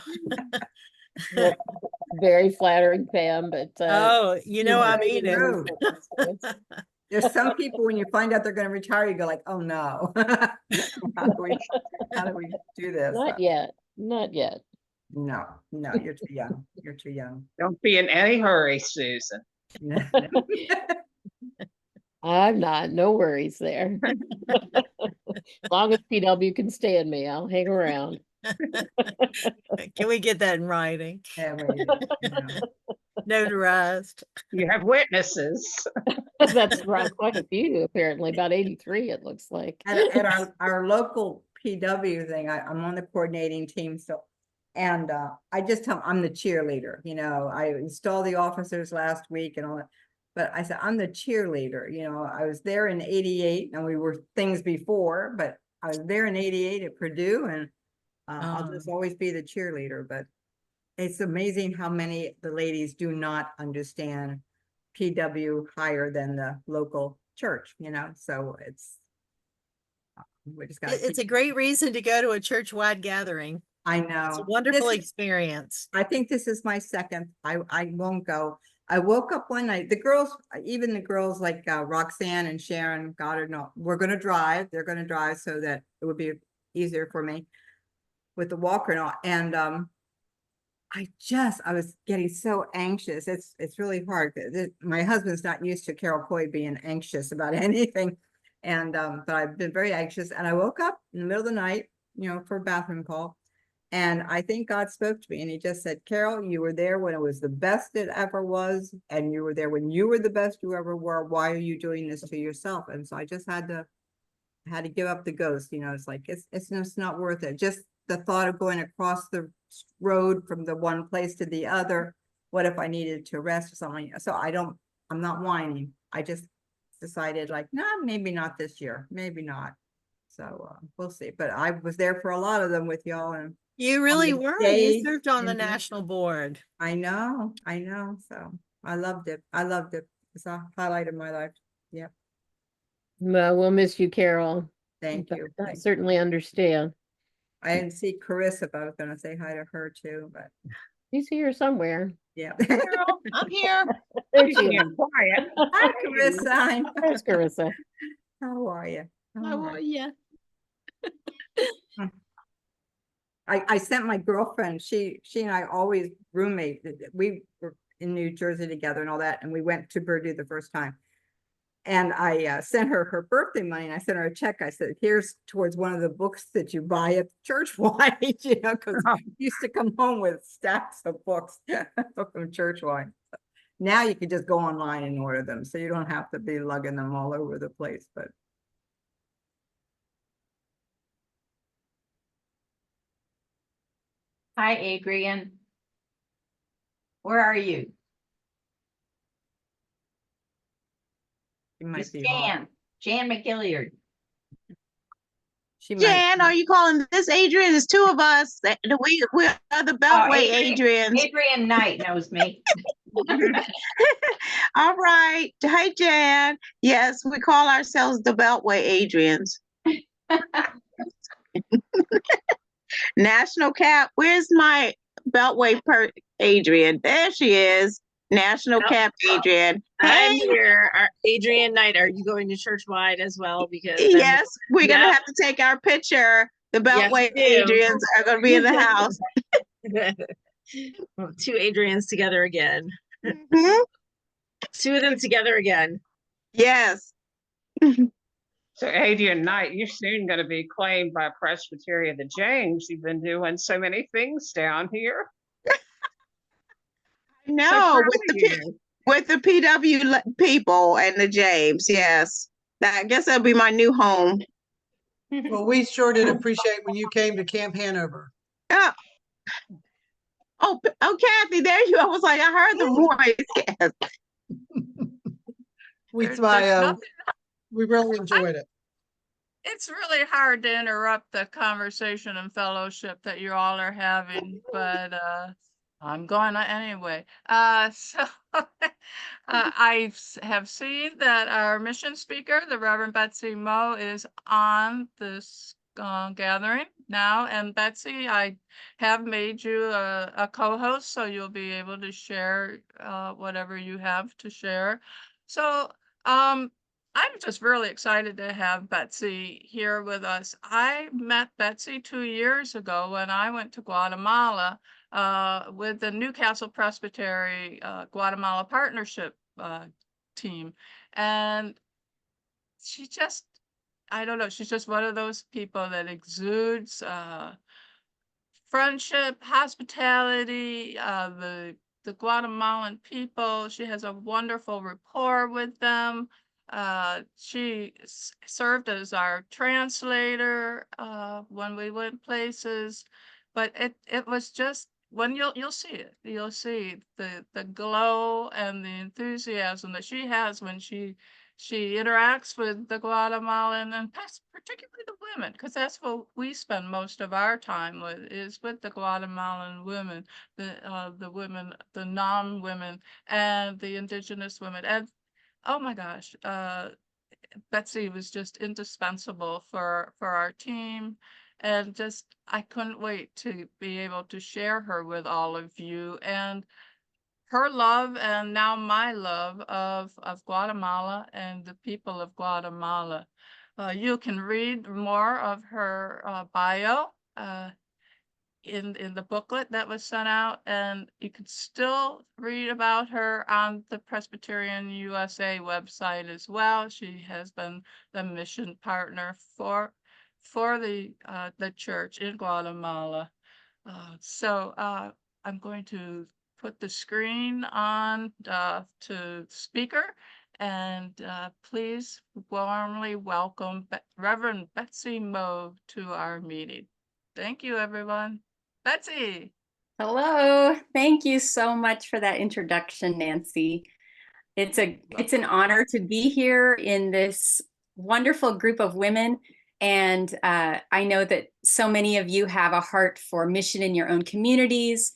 Very flattering, Pam, but oh, I mean it. There's some people when you find out they're going to retire, you go like, oh no. how do we do this? Not yet. No, you're too young. You're too young. Don't be in any hurry, Susan. I'm not. No worries there. As long as PW can stand me, I'll hang around. Can we get that in writing? Yeah, Notarized. You have witnesses. That's right, quite a few, apparently, about 83, it looks like. At our local PW thing, I'm on the coordinating team, so, and I just tell them I'm the cheerleader, you know, I installed the officers last week and all that. But I said, I'm the cheerleader, you know, I was there in 88 and we were things before, but I was there in 88 at Purdue and I'll just always be the cheerleader, but it's amazing how many the ladies do not understand PW higher than the local church, you know, so we just got. It's a great reason to go to a church-wide gathering. I It's a know. wonderful experience. I think this is my second. I won't go. I woke up one night, the girls, even the girls like Roxanne and Sharon Goddard, no, we're gonna drive. They're gonna drive so that it would be easier for me with the walker and all. And I was getting so anxious. It's really hard. My husband's not used to Carol Coy being anxious about anything. And but I've been very anxious. And I woke up in the middle of the night, you know, for a bathroom call. And I think God spoke to me and he just said, Carol, you were there when it was the best it ever was. And you were there when you were the best you ever were. Why are you doing this to yourself? And so I just had to give up the ghost. You know, it's like, it's just not worth it. Just the thought of going across the road from the one place to the other. What if I needed to rest or something? So I'm not whining. I just decided like, no, maybe not this year. Maybe not. So we'll see. But I was there for a lot of them with y'all. And you really were. You served on the national board. I know. So I loved it. It's a highlight of my life. Yep. Well, we'll miss you, Carol. Thank you. I certainly understand. I didn't see Carissa, but I was going to say hi to her too, but She's here somewhere. yeah. Girl, I'm here. There she is. Quiet. Hi, Carissa. There's Carissa. How are you? How are you? I sent my girlfriend, she and I always roommate. We were in New Jersey together and all that, and we went to Purdue the first time. And I sent her birthday money, and I sent her a check. I said, here's towards one of the books that you buy at Churchwide, you know, because I used to come home with stacks of books from Churchwide. Now you can just go online and order them, so you don't have to be lugging them all over the place. But hi, Adrienne. Where are you? might Miss be Jan McGilliard. Jan, are you calling this Adrienne? There's two of us. We are the Beltway Adrienne. Adrienne Knight knows me. All right. Hey, Jan. Yes, we call ourselves the Beltway Adriennes. National Cap. Where's my Beltway Adrienne? There she is. National Cap Adrienne. I'm here. Adrienne Knight, are you going to Churchwide as well? Because yes, we're gonna have to take our picture. The Beltway Adriennes are gonna be in the house. Two Adriennes together again. Mm-hmm. Two of them together again. Yes. So Adrienne Knight, you're soon going to be claimed by Presbytery of the James. You've been doing so many things down here. No, with the PW people and the James, yes. I guess that'll be my new home. Well, we sure did appreciate when you came to Camp Hanover. Oh, Kathy, there you are. I was like, I heard the voice. Yes. We really enjoyed it. It's really hard to interrupt the conversation and fellowship that you all are having, but I'm going to anyway. So I have seen that our mission speaker, the Reverend Betsey Moe, is on this gathering now. And Betsey, I have made you a co-host, so you'll be able to share whatever you have to share. So I'm just really excited to have Betsey here with us. I met Betsey 2 years ago when I went to Guatemala with the Newcastle Presbytery Guatemala Partnership team. And she just, I don't know, she's just one of those people that exudes friendship, hospitality, the the Guatemalan people. She has a wonderful rapport with them. She served as our translator when we went places, but it was just when you'll see it, you'll see the glow and the enthusiasm that she has when she interacts with the Guatemalan and particularly the women, because that's what we spend most of our time with, is with the Guatemalan women, the women, the non-women, and the indigenous women. And oh my gosh, Betsey was just indispensable for our team. And just, I couldn't wait to be able to share her with all of you. And her love and now my love of Guatemala and the people of Guatemala. You can read more of her bio in the booklet that was sent out, and you can still read about her on the Presbyterian USA website as well. She has been the mission partner for the church in Guatemala. So I'm going to put the screen on to speaker, and please warmly welcome Reverend Betsey Moe to our meeting. Thank you, everyone. Betsey. Hello. Thank you so much for that introduction, Nancy. It's an honor to be here in this wonderful group of women. And I know that so many of you have a heart for mission in your own communities,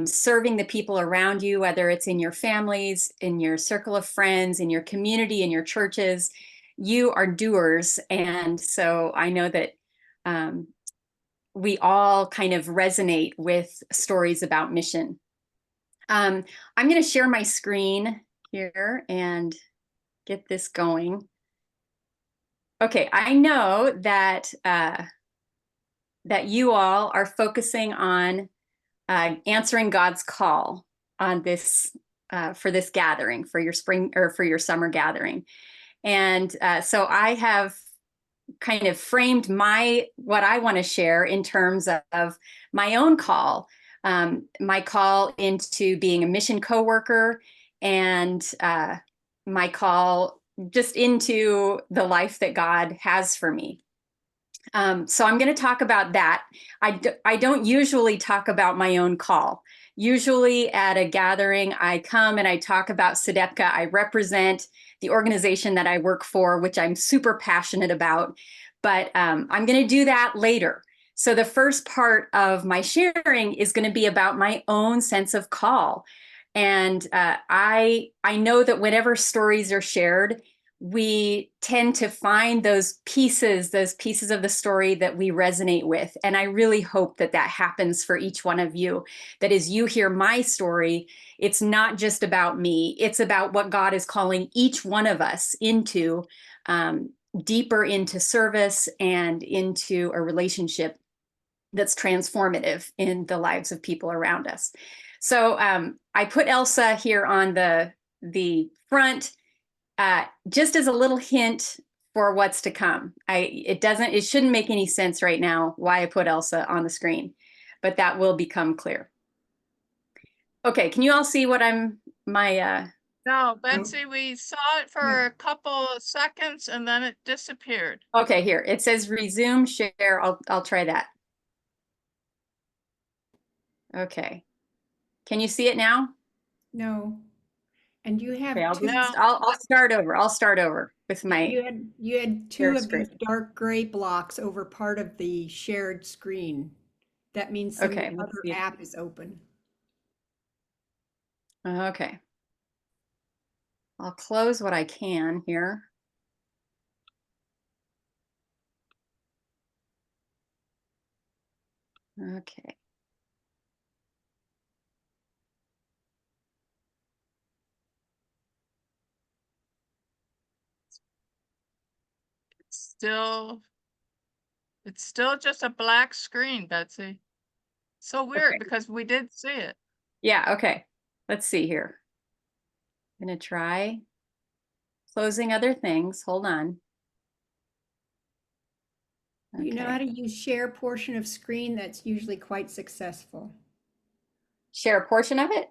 serving the people around you, whether it's in your families, in your circle of friends, in your community, in your churches. You are doers. And so I know that we all kind of resonate with stories about mission. I'm going to share my screen here and get this going. Okay, I know that that you all are focusing on answering God's call on this for this gathering, for your spring or for your summer gathering. And so I have kind of framed what I want to share in terms of my own call, my call into being a mission coworker, and my call just into the life that God has for me. So I'm going to talk about that. I don't usually talk about my own call. Usually at a gathering, I come and I talk about SEDEPCA. I represent the organization that I work for, which I'm super passionate about, but I'm going to do that later. So the first part of my sharing is going to be about my own sense of call. And I know that whenever stories are shared, we tend to find those pieces of the story that we resonate with. And I really hope that that happens for each one of you, that as you hear my story, it's not just about me, it's about what God is calling each one of us into, deeper into service and into a relationship that's transformative in the lives of people around us. So I put Elsa here on the front, just as a little hint for what's to come. It shouldn't make any sense right now why I put Elsa on the screen, but that will become clear. Okay, can you all see what No, Betsey, we saw it for a couple of seconds and then it disappeared. Okay, here, it says resume share. I'll try that. Okay, can you see it now? No. And you have Okay, two. I'll start over. I'll start over with my. You had two of these dark gray blocks over part of the shared screen. That means some other app is open. Okay. I'll close what I can here. Okay. It's still just a black screen, Betsey. So weird because we did see it. Yeah, okay. Let's see here. I'm going to try closing other things. Hold on. Okay. You know how to use share portion of screen? That's usually quite successful. Share a portion of it?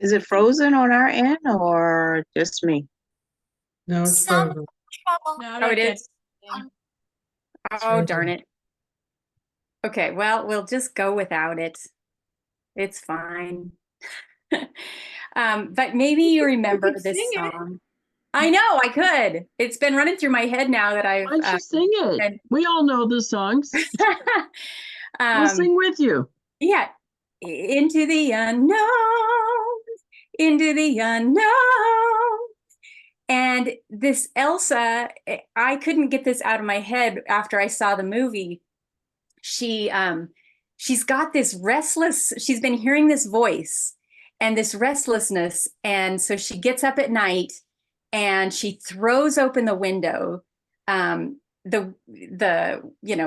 Is it frozen on our end or just me? No, it's frozen. Oh, it is. Oh, darn it. Okay, well, we'll just go without it. It's fine. But maybe you remember this song. I know I could. It's been running through my head now that I've. Why don't you sing it? We all know the songs. We'll sing with you. Yeah. Into the unknown, into the unknown. And this Elsa, I couldn't get this out of my head after I saw the movie. She's got this she's been hearing this voice and this restlessness. And so she gets up at night and she throws open the window, the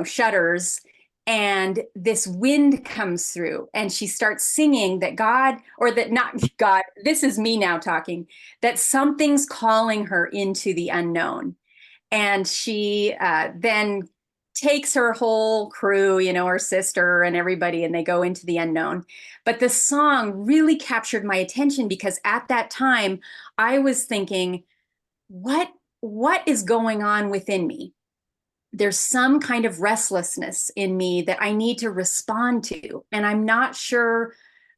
shutters, and this wind comes through and she starts singing that not God, this is me now talking, that something's calling her into the unknown. And she then takes her whole crew, her sister and everybody, and they go into the unknown. But the song really captured my attention because at that time I was thinking, what is going on within me? There's some kind of restlessness in me that I need to respond to. And I'm not sure,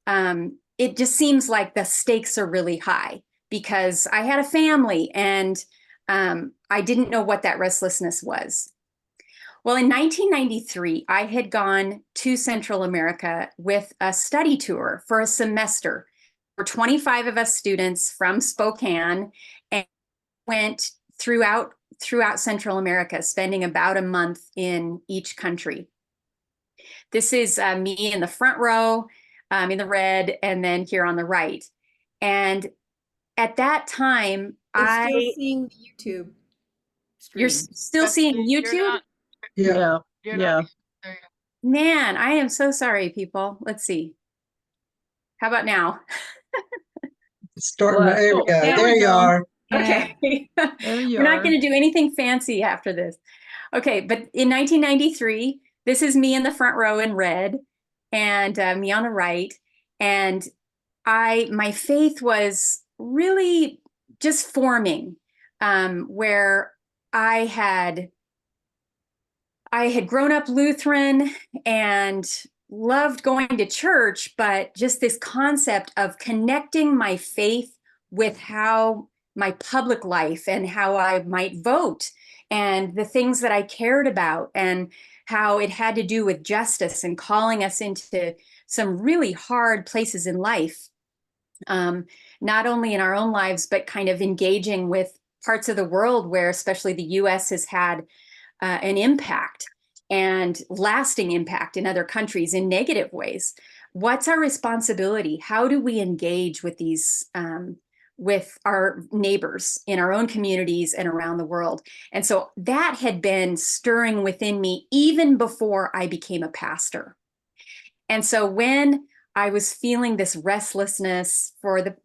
it just seems like the stakes are really high because I had a family and I didn't know what that restlessness was. Well, in 1993, I had gone to Central America with a study tour for a semester. There were 25 of us students from Spokane and went throughout Central America, spending about a month in each country. This is me in the front row, in the red, and then here on the right. And at that time, I'm still seeing the YouTube screen. You're still seeing YouTube? Yeah. Man, I am so sorry, people. Let's see. How about now? There we go. There you are. Okay. There you We're not are. going to do anything fancy after this. Okay, but in 1993, this is me in the front row in red and me on the right. And my faith was really just forming, where I had grown up Lutheran and loved going to church, but just this concept of connecting my faith with how my public life and how I might vote and the things that I cared about and how it had to do with justice and calling us into some really hard places in life, not only in our own lives, but kind of engaging with parts of the world where especially the US has had an impact and lasting impact in other countries in negative ways. What's our responsibility? How do we engage with these, with our neighbors in our own communities and around the world? And so that had been stirring within me even before I became a pastor. And so when I was feeling this restlessness for the,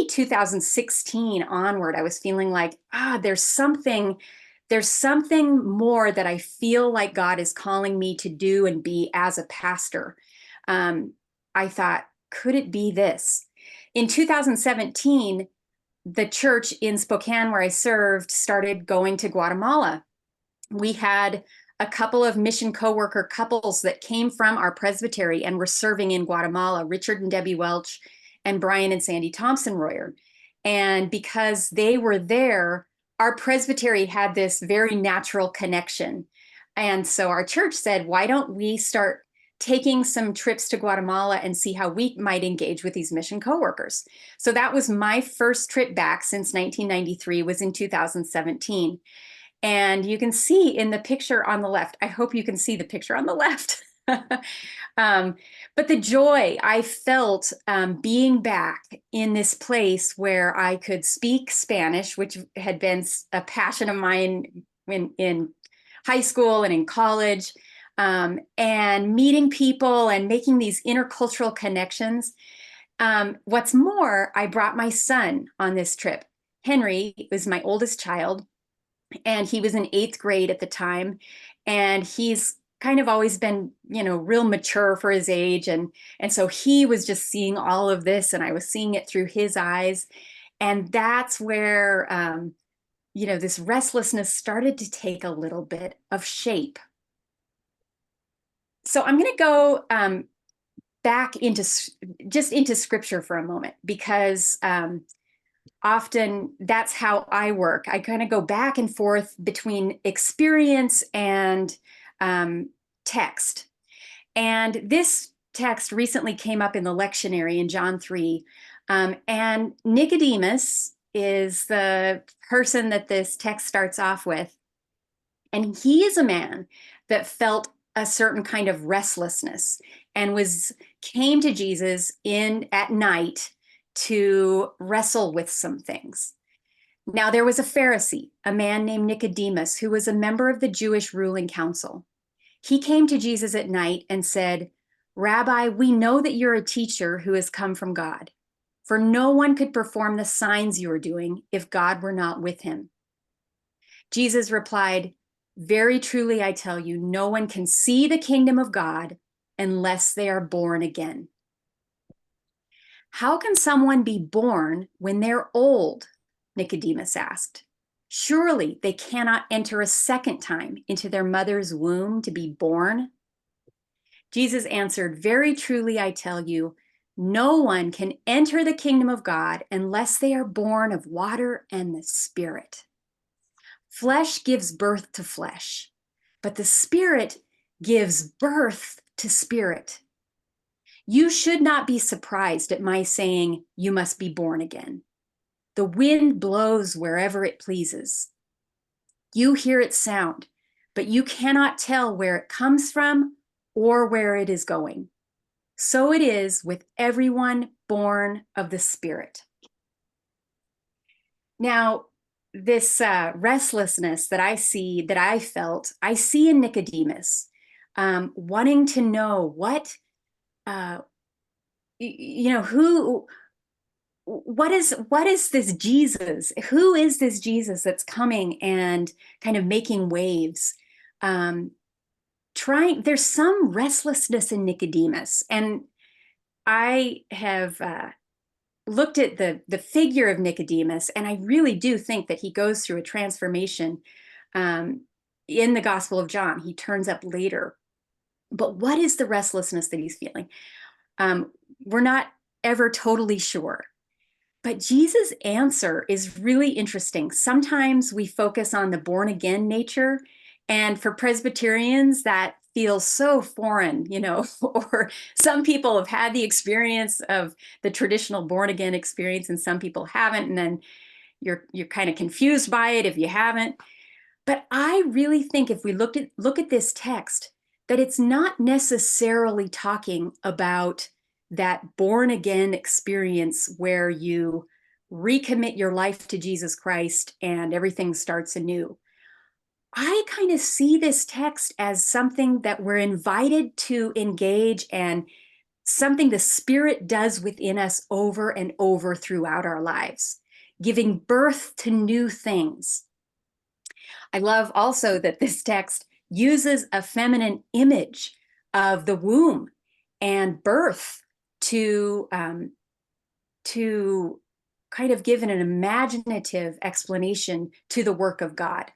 2016 onward, I was feeling like, there's something more that I feel like God is calling me to do and be as a pastor. I thought, could it be this? In 2017, the church in Spokane where I served started going to Guatemala. We had a couple of mission co-worker couples that came from our presbytery and were serving in Guatemala, Richard and Debbie Welch and Brian and Sandy Thompson Royer. And because they were there, our presbytery had this very natural connection. And so our church said, why don't we start taking some trips to Guatemala and see how we might engage with these mission coworkers? So that was my first trip back since 1993, was in 2017. And you can see in the picture on the left, I hope you can see the picture on the left. But the joy I felt being back in this place where I could speak Spanish, which had been a passion of mine in high school and in college, and meeting people and making these intercultural connections. What's more, I brought my son on this trip. Henry was my oldest child, and he was in 8th grade at the time. And he's kind of always been, real mature for his age. And so he was just seeing all of this, and I was seeing it through his eyes. And that's where, this restlessness started to take a little bit of shape. So I'm going to go back into scripture for a moment, because often that's how I work. I kind of go back and forth between experience and text. And this text recently came up in the lectionary in John 3. And Nicodemus is the person that this text starts off with. And he is a man that felt a certain kind of restlessness and came to Jesus at night to wrestle with some things. Now, there was a Pharisee, a man named Nicodemus, who was a member of the Jewish ruling council. He came to Jesus at night and said, "Rabbi, we know that you're a teacher who has come from God, for no one could perform the signs you are doing if God were not with him." Jesus replied, "Very truly, I tell you, no one can see the kingdom of God unless they are born again." "How can someone be born when they're old?" Nicodemus asked. "Surely they cannot enter a second time into their mother's womb to be born?" Jesus answered, "Very truly, I tell you, no one can enter the kingdom of God unless they are born of water and the Spirit. Flesh gives birth to flesh, but the Spirit gives birth to spirit. You should not be surprised at my saying, 'You must be born again.' The wind blows wherever it pleases. You hear its sound, but you cannot tell where it comes from or where it is going. So it is with everyone born of the Spirit." Now, this restlessness that I see in Nicodemus, wanting to know what is this Jesus? Who is this Jesus that's coming and kind of making waves? There's some restlessness in Nicodemus, and I have looked at the figure of Nicodemus, and I really do think that he goes through a transformation in the Gospel of John. He turns up later. But what is the restlessness that he's feeling? We're not ever totally sure. But Jesus' answer is really interesting. Sometimes we focus on the born again nature, and for Presbyterians, that feels so foreign, or some people have had the experience of the traditional born again experience and some people haven't, and then you're kind of confused by it if you haven't. But I really think if we look at this text, that it's not necessarily talking about that born again experience where you recommit your life to Jesus Christ and everything starts anew. I kind of see this text as something that we're invited to engage and something the Spirit does within us over and over throughout our lives, giving birth to new things. I love also that this text uses a feminine image of the womb and birth to kind of give an imaginative explanation to the work of God.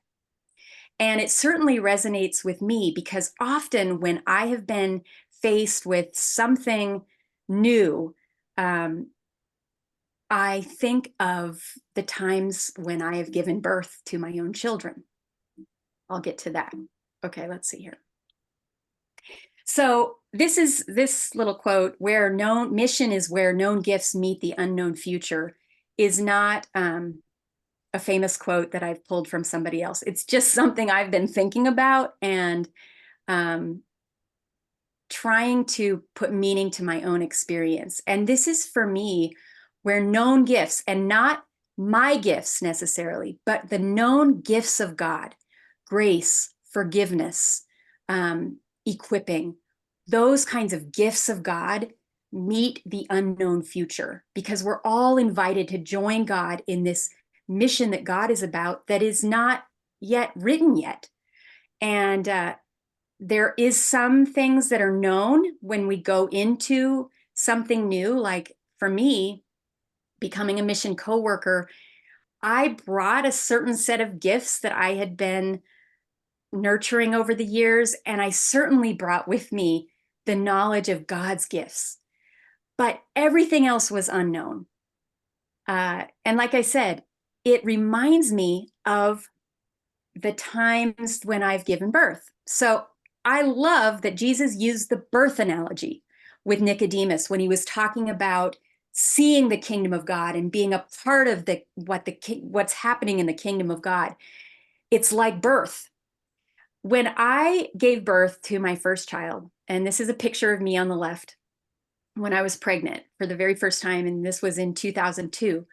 And it certainly resonates with me because often when I have been faced with something new, I think of the times when I have given birth to my own children. I'll get to that. Okay, let's see here. So this little quote, "Where known mission is where known gifts meet the unknown future," is not a famous quote that I've pulled from somebody else. It's just something I've been thinking about and trying to put meaning to my own experience. And this is for me where known gifts, and not my gifts necessarily, but the known gifts of God, grace, forgiveness, equipping, those kinds of gifts of God meet the unknown future, because we're all invited to join God in this mission that God is about that is not yet written yet. And there is some things that are known when we go into something new. Like for me, becoming a mission coworker, I brought a certain set of gifts that I had been nurturing over the years, and I certainly brought with me the knowledge of God's gifts, but everything else was unknown. And like I said, it reminds me of the times when I've given birth. So I love that Jesus used the birth analogy with Nicodemus when he was talking about seeing the kingdom of God and being a part of what's happening in the kingdom of God. It's like birth. When I gave birth to my first child, and this is a picture of me on the left, when I was pregnant for the very first time, and this was in 2002,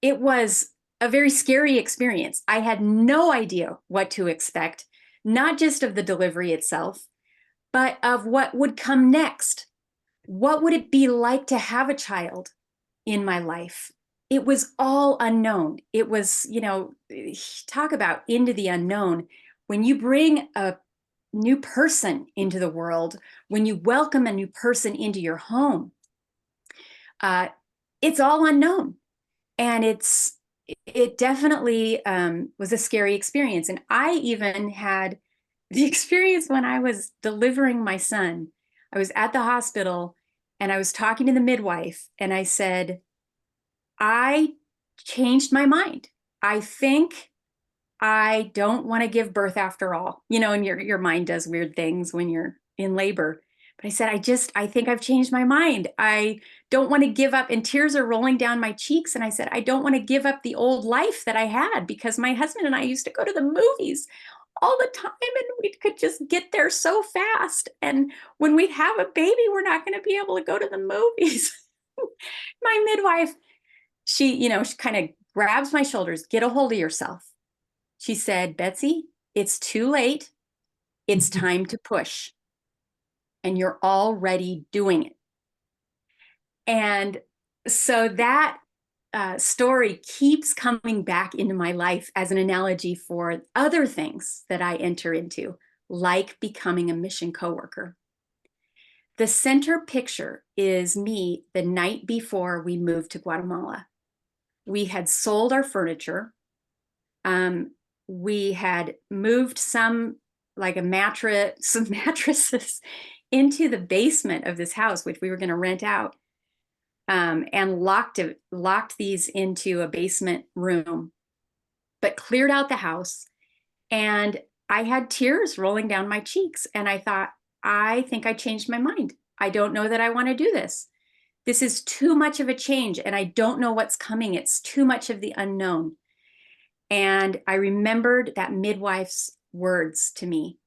it was a very scary experience. I had no idea what to expect, not just of the delivery itself, but of what would come next. What would it be like to have a child in my life? It was all unknown. It was, talk about into the unknown. When you bring a new person into the world, when you welcome a new person into your home, it's all unknown. And it definitely was a scary experience. And I even had the experience when I was delivering my son. I was at the hospital and I was talking to the midwife and I said, I changed my mind. I think I don't want to give birth after all. And your mind does weird things when you're in labor. But I said, I think I've changed my mind. I don't want to give up. And tears are rolling down my cheeks. And I said, I don't want to give up the old life that I had, because my husband and I used to go to the movies all the time and we could just get there so fast. And when we have a baby, we're not going to be able to go to the movies. My midwife, she kind of grabs my shoulders, get a hold of yourself. She said, Betsey, it's too late. It's time to push. And you're already doing it. And so that story keeps coming back into my life as an analogy for other things that I enter into, like becoming a mission coworker. The center picture is me the night before we moved to Guatemala. We had sold our furniture. We had moved some mattresses into the basement of this house, which we were going to rent out, and locked these into a basement room, but cleared out the house. And I had tears rolling down my cheeks. And I thought, I think I changed my mind. I don't know that I want to do this. This is too much of a change, and I don't know what's coming. It's too much of the unknown. And I remembered that midwife's words to me.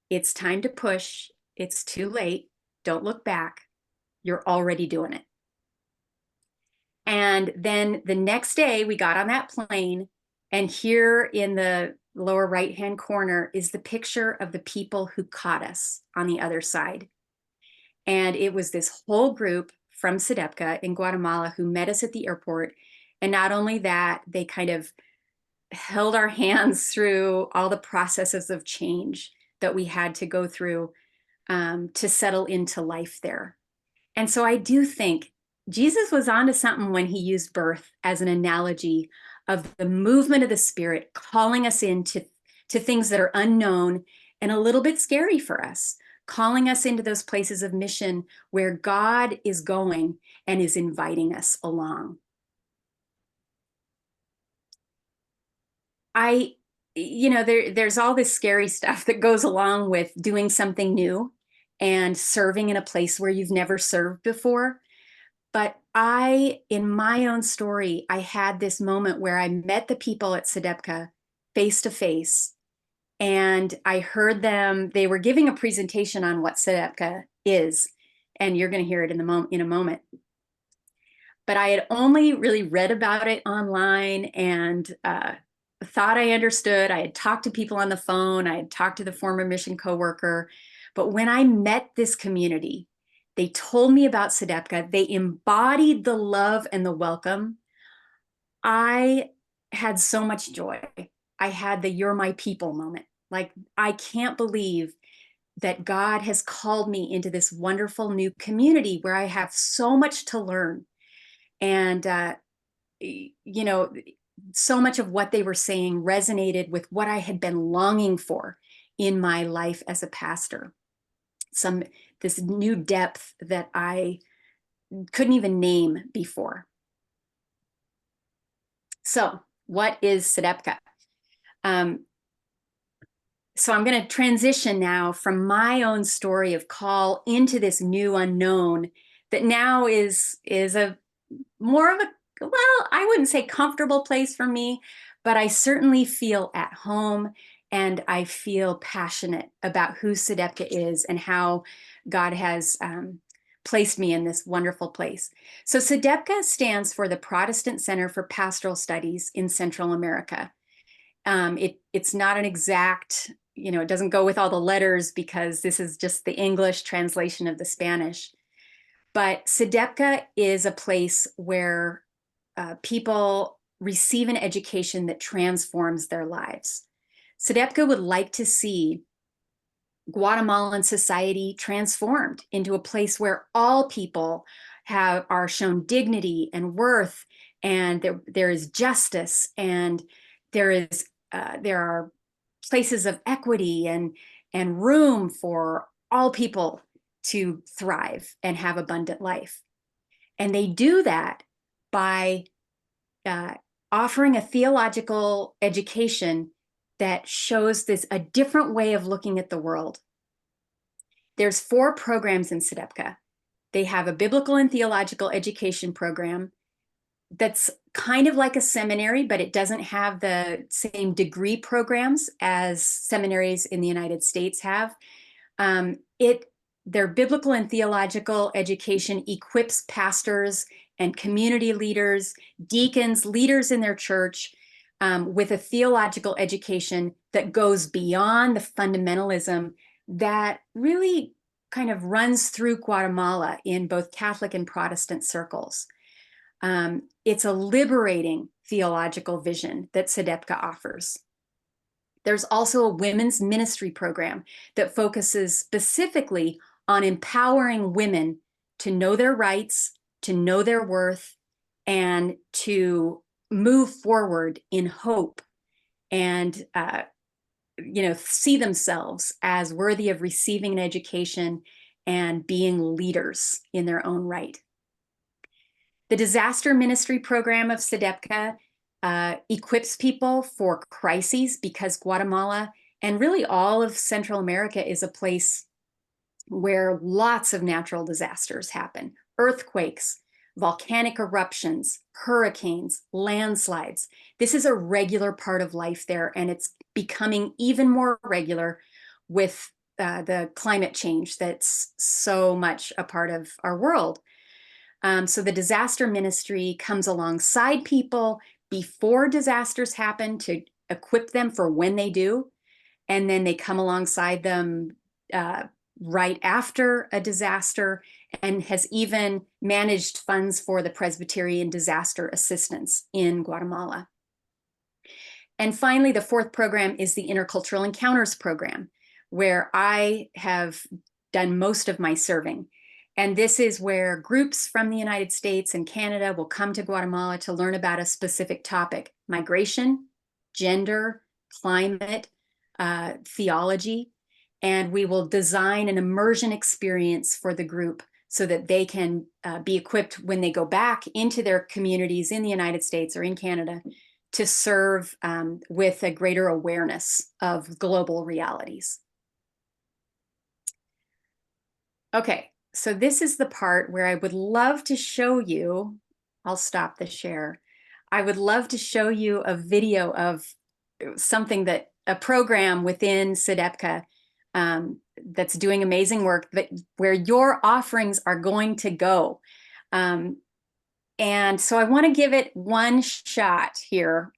It's time to push. It's too late. Don't look back. You're already doing it. And then the next day we got on that plane, and here in the lower right-hand corner is the picture of the people who caught us on the other side. And it was this whole group from SEDEPCA in Guatemala who met us at the airport. And not only that, they kind of held our hands through all the processes of change that we had to go through to settle into life there. And so I do think Jesus was onto something when he used birth as an analogy of the movement of the Spirit, calling us into things that are unknown and a little bit scary for us, calling us into those places of mission where God is going and is inviting us along. There's all this scary stuff that goes along with doing something new and serving in a place where you've never served before. But in my own story, I had this moment where I met the people at SEDEPCA face to face, and I heard them. They were giving a presentation on what SEDEPCA is, and you're going to hear it in a moment. But I had only really read about it online and thought I understood. I had talked to people on the phone. I had talked to the former mission coworker. But when I met this community, they told me about SEDEPCA. They embodied the love and the welcome. I had so much joy. I had the "you're my people" moment Like, I can't believe that God has called me into this wonderful new community where I have so much to learn. And, you know, so much of what they were saying resonated with what I had been longing for in my life as a pastor. This new depth that I couldn't even name before. So what is SEDEPCA? So I'm going to transition now from my own story of call into this new unknown that now is a more of a, well, I wouldn't say comfortable place for me, but I certainly feel at home and I feel passionate about who SEDEPCA is and how God has placed me in this wonderful place. So SEDEPCA stands for the Protestant Center for Pastoral Studies in Central America. It's not an exact, it doesn't go with all the letters because this is just the English translation of the Spanish. But SEDEPCA is a place where people receive an education that transforms their lives. SEDEPCA would like to see Guatemalan society transformed into a place where all people are shown dignity and worth, and there is justice, and there are places of equity and room for all people to thrive and have abundant life. And they do that by offering a theological education that shows a different way of looking at the world. There's 4 programs in SEDEPCA. They have a biblical and theological education program that's kind of like a seminary, but it doesn't have the same degree programs as seminaries in the United States have. Their biblical and theological education equips pastors and community leaders, deacons, leaders in their church with a theological education that goes beyond the fundamentalism that really kind of runs through Guatemala in both Catholic and Protestant circles. It's a liberating theological vision that SEDEPCA offers. There's also a women's ministry program that focuses specifically on empowering women to know their rights, to know their worth, and to move forward in hope and see themselves as worthy of receiving an education and being leaders in their own right. The disaster ministry program of SEDEPCA equips people for crises because Guatemala and really all of Central America is a place where lots of natural disasters happen. Earthquakes, volcanic eruptions, hurricanes, landslides. This is a regular part of life there, and it's becoming even more regular with the climate change that's so much a part of our world. So the disaster ministry comes alongside people before disasters happen to equip them for when they do. And then they come alongside them right after a disaster, and has even managed funds for the Presbyterian disaster assistance in Guatemala. And finally, the 4th program is the Intercultural Encounters program, where I have done most of my serving. And this is where groups from the United States and Canada will come to Guatemala to learn about a specific topic: migration, gender, climate, theology. And we will design an immersion experience for the group so that they can be equipped when they go back into their communities in the United States or in Canada to serve with a greater awareness of global realities. Okay. So this is the part where I would love to show you, I'll stop the share. I would love to show you a video of something a program within SEDEPCA that's doing amazing work, where your offerings are going to go. And so I want to give it one shot here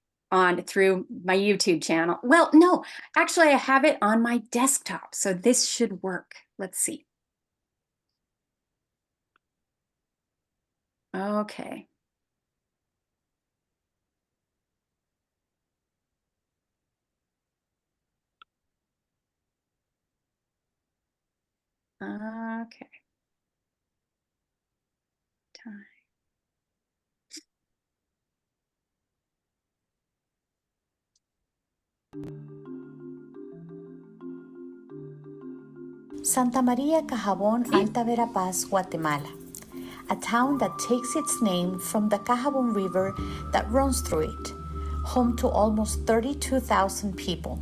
through my YouTube channel. Well, no, actually I have it on my desktop, so this should work. Let's see. Okay. Okay. Time. Santa Maria Cajabon, Alta Verapaz, Guatemala, a town that takes its name from the Cajabon River that runs through it, home to almost 32,000 people.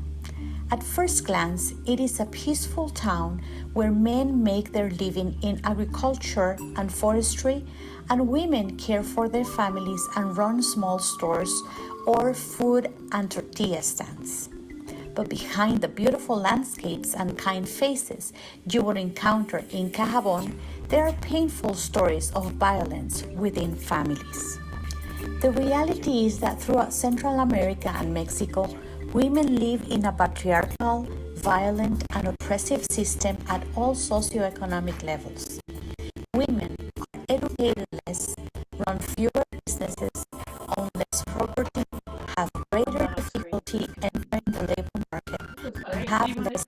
At first glance, it is a peaceful town where men make their living in agriculture and forestry, and women care for their families and run small stores or food and tortilla stands. But behind the beautiful landscapes and kind faces you would encounter in Cajabon, there are painful stories of violence within families. The reality is that throughout Central America and Mexico, women live in a patriarchal, violent, and oppressive system at all socioeconomic levels. Women are educated less, run fewer businesses, own less property, have greater difficulty entering the labor market, and have less.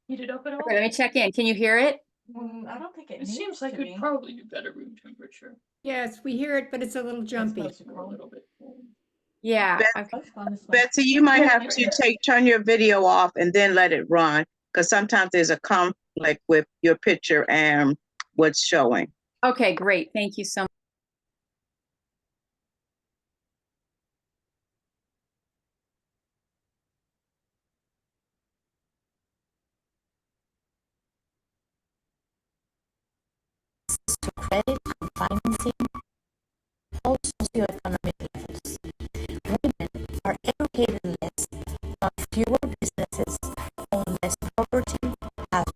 Okay, let me check in. Can you hear it? I don't think It seems like it'd probably be better room temperature. Yes, we hear it, but it's a little jumpy. A little bit. Yeah. Betsy, you might have to turn your video off and then let it run, because sometimes there's a conflict with your picture and what's showing. Okay, great. Thank you so much. To credit and financing all socioeconomic levels. Women are educated less, run fewer businesses, own less property, have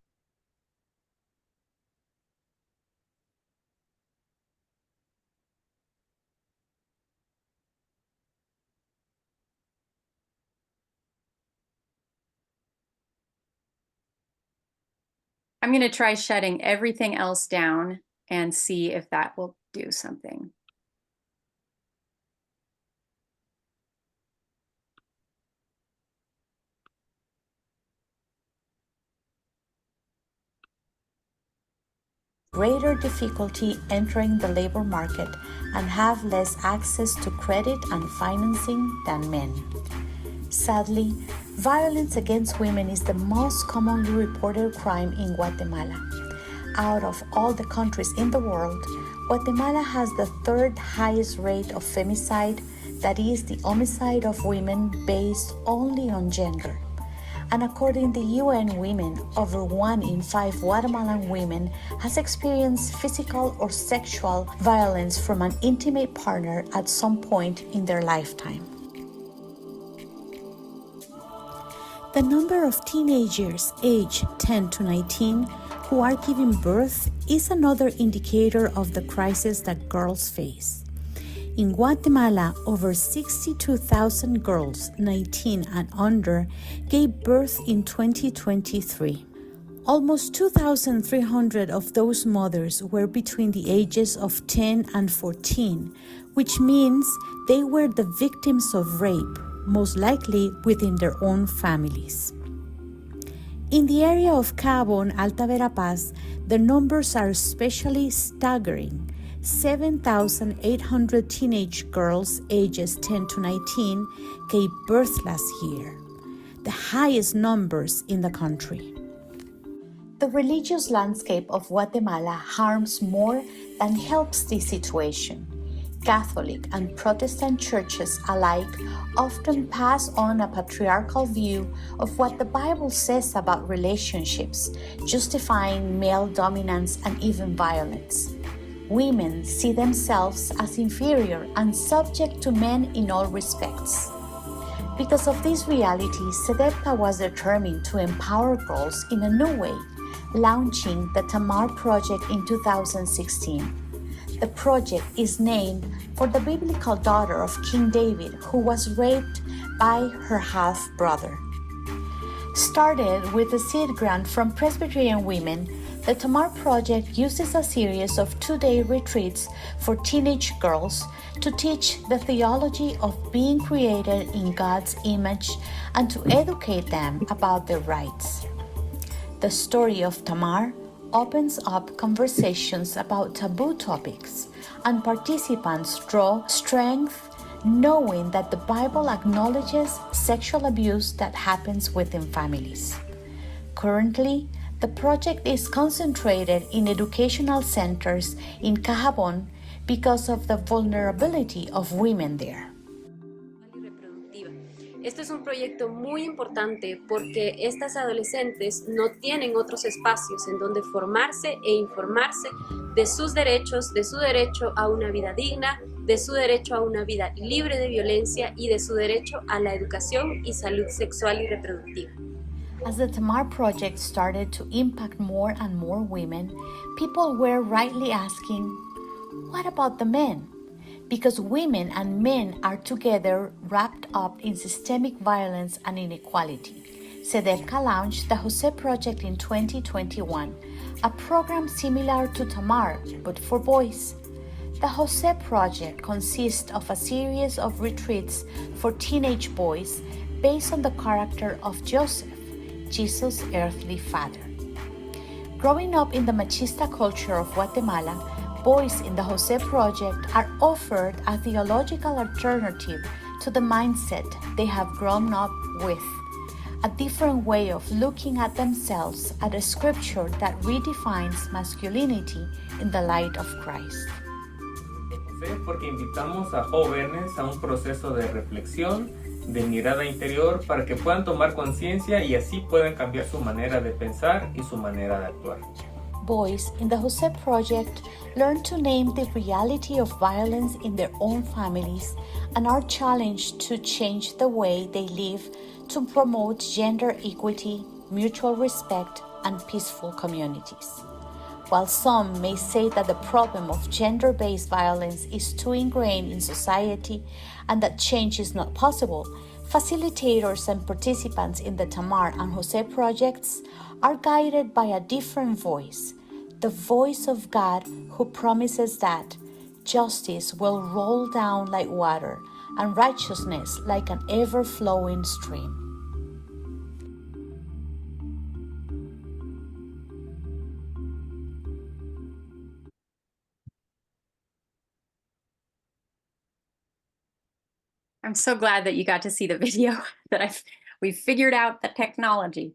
I'm going to try shutting everything else down and see if that will do something. greater difficulty entering the labor market and have less access to credit and financing than men. Sadly, violence against women is the most commonly reported crime in Guatemala. Out of all the countries in the world, Guatemala has the third highest rate of femicide, that is, the homicide of women based only on gender. And according to UN Women, over 1 in 5 Guatemalan women has experienced physical or sexual violence from an intimate partner at some point in their lifetime. The number of teenagers aged 10 to 19 who are giving birth is another indicator of the crisis that girls face. In Guatemala, over 62,000 girls 19 and under gave birth in 2023. Almost 2,300 of those mothers were between the ages of 10 and 14, which means they were the victims of rape, most likely within their own families. In the area of Cajabon, Alta Verapaz, the numbers are especially staggering. 7,800 teenage girls ages 10 to 19 gave birth last year, the highest numbers in the country. The religious landscape of Guatemala harms more than helps this situation. Catholic and Protestant churches alike often pass on a patriarchal view of what the Bible says about relationships, justifying male dominance and even violence. Women see themselves as inferior and subject to men in all respects. Because of this reality, SEDEPCA was determined to empower girls in a new way, launching the Tamar Project in 2016. The project is named for the biblical daughter of King David, who was raped by her half-brother. Started with a seed grant from Presbyterian women, the Tamar Project uses a series of 2-day retreats for teenage girls to teach the theology of being created in God's image and to educate them about their rights. The story of Tamar, opens up conversations about taboo topics, and participants draw strength knowing that the Bible acknowledges sexual abuse that happens within families. Currently, the project is concentrated in educational centers in Cahabón because of the vulnerability of women there. Esto es un proyecto muy importante porque estas adolescentes no tienen otros espacios en donde formarse e informarse de sus derechos, de su derecho a una vida digna, de su derecho a una vida libre de violencia y de su derecho a la educación y salud sexual y reproductiva. As the Tamar Project started to impact more and more women, people were rightly asking, what about the men? Because women and men are together wrapped up in systemic violence and inequality. Sedelka launched the Jose Project in 2021, a program similar to Tamar, but for boys. The Jose Project consists of a series of retreats for teenage boys based on the character of Joseph, Jesus' earthly father. Growing up in the machista culture of Guatemala, boys in the Jose Project are offered a theological alternative to the mindset they have grown up with, a different way of looking at themselves, at a scripture that redefines masculinity in the light of Christ. Porque invitamos a jóvenes a un proceso de reflexión, de mirada interior, para que puedan tomar conciencia y así puedan cambiar su manera de pensar y su manera de actuar. Boys in the Jose Project learn to name the reality of violence in their own families and are challenged to change the way they live to promote gender equity, mutual respect, and peaceful communities. While some may say that the problem of gender-based violence is too ingrained in society and that change is not possible, facilitators and participants in the Tamar and Jose projects are guided by a different voice, the voice of God who promises that justice will roll down like water and righteousness like an ever-flowing stream. I'm so glad that you got to see the video, that we figured out the technology,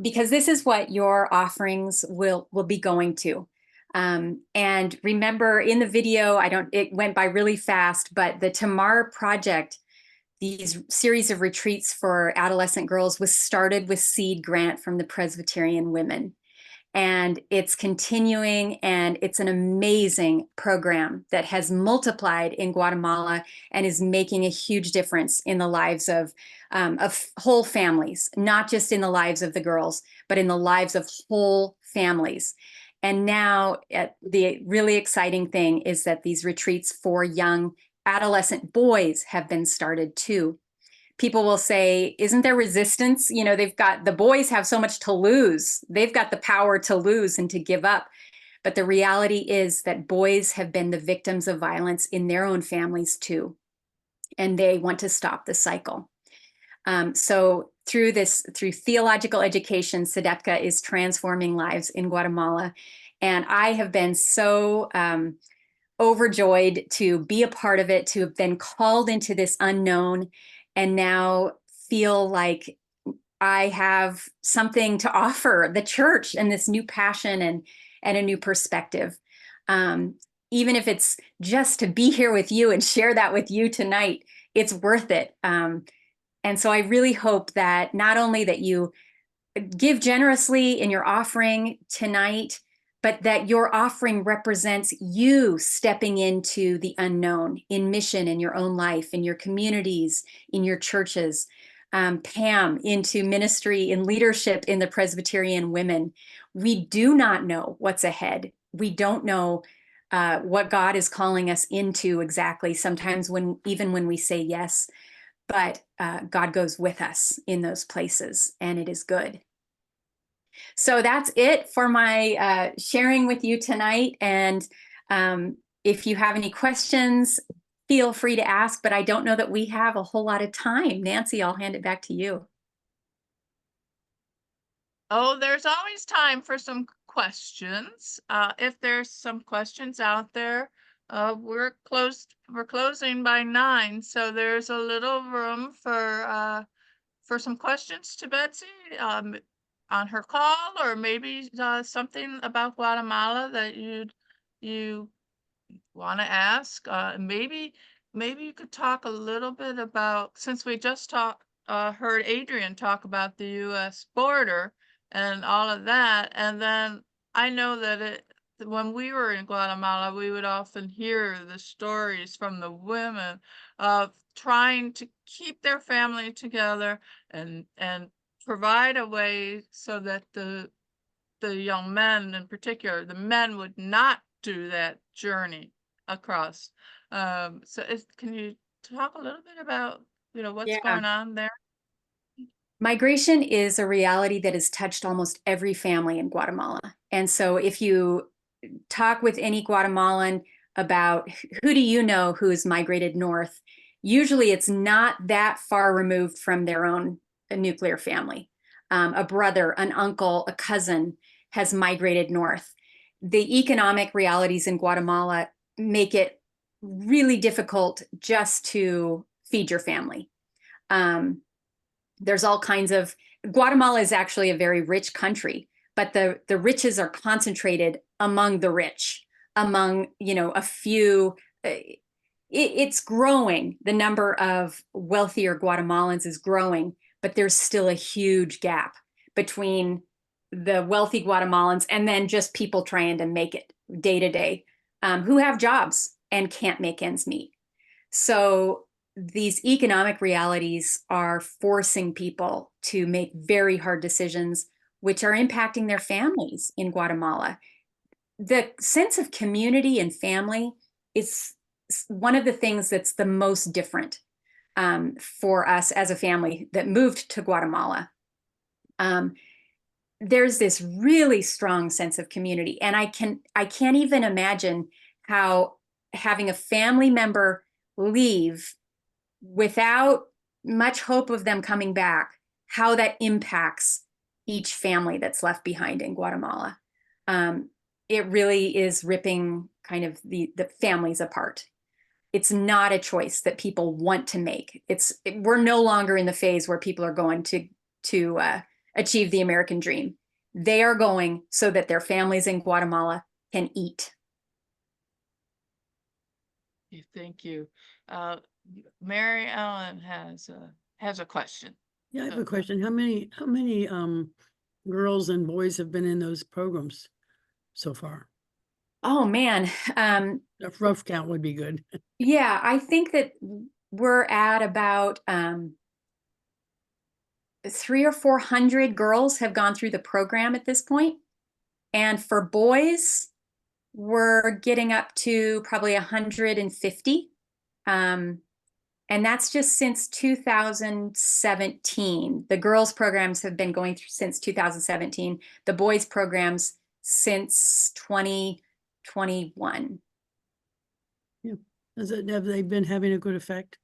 because this is what your offerings will be going to. And remember, in the video, it went by really fast, but the Tamar Project, these series of retreats for adolescent girls, was started with seed grant from the Presbyterian women. And it's continuing, and it's an amazing program that has multiplied in Guatemala and is making a huge difference in the lives of whole families, not just in the lives of the girls, but in the lives of whole families. And now the really exciting thing is that these retreats for young adolescent boys have been started too. People will say, isn't there resistance? You know, the boys have so much to lose. They've got the power to lose and to give up. But the reality is that boys have been the victims of violence in their own families too. And they want to stop the cycle. So through theological education, SEDEPCA is transforming lives in Guatemala. And I have been so overjoyed to be a part of it, to have been called into this unknown, and now feel like I have something to offer the church and this new passion and a new perspective. Even if it's just to be here with you and share that with you tonight, it's worth it. And so I really hope that not only that you give generously in your offering tonight, but that your offering represents you stepping into the unknown in mission in your own life, in your communities, in your churches. Pam, into ministry in leadership in the Presbyterian women. We do not know what's ahead. We don't know what God is calling us into exactly, sometimes even when we say yes, but God goes with us in those places, and it is good. So that's it for my sharing with you tonight. And if you have any questions, feel free to ask, but I don't know that we have a whole lot of time. Nancy, I'll hand it back to you. Oh, there's always time for some questions. questions. If there's some questions out there, we're closing by 9, so there's a little room for some questions to Betsey on her call, or maybe something about Guatemala that you want to ask. Maybe you could talk a little bit about, since we just heard Adrienne talk about the U.S. border and all of that, and then I know that when we were in Guatemala, we would often hear the stories from the women of trying to keep their family together and provide a way so that the young men, in particular, the men would not do that journey across. Can you talk a little bit about, what's going on there? Migration is a reality that has touched almost every family in Guatemala. And so if you talk with any Guatemalan about who do you know who has migrated north, usually it's not that far removed from their own nuclear family. A brother, an uncle, a cousin has migrated north. The economic realities in Guatemala make it really difficult just to feed your family. There's all kinds of, Guatemala is actually a very rich country, but the riches are concentrated among the rich, among, a few. It's growing. The number of wealthier Guatemalans is growing, but there's still a huge gap between the wealthy Guatemalans and then just people trying to make it day to day, who have jobs and can't make ends meet. So these economic realities are forcing people to make very hard decisions, which are impacting their families in Guatemala. The sense of community and family is one of the things that's the most different for us as a family that moved to Guatemala. There's this really strong sense of community, and I can't even imagine how having a family member leave without much hope of them coming back, how that impacts each family that's left behind in Guatemala. It really is ripping kind of the families apart. It's not a choice that people want to make. We're no longer in the phase where people are going to achieve the American dream. They are going so that their families in Guatemala can eat. Thank you. Mary Ellen has a question. Yeah, I have a question. How many girls and boys have been in those programs so far? Oh man. A rough count would be good. Yeah, I think that we're at about 300 or 400 girls have gone through the program at this point. And for boys, we're getting up to probably 150. And that's just since 2017. The girls programs have been going through since 2017. The boys programs since 2021. Yeah. Have they been having a good effect?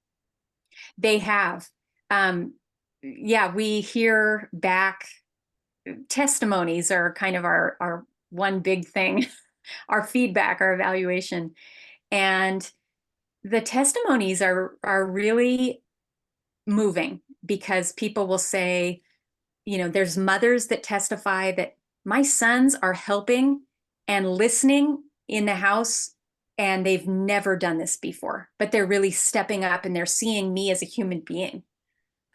They have. Yeah, we hear back. Testimonies are kind of our one big thing, our feedback, our evaluation. And the testimonies are really moving, because people will say, there's mothers that testify that my sons are helping and listening in the house, and they've never done this before, but they're really stepping up and they're seeing me as a human being.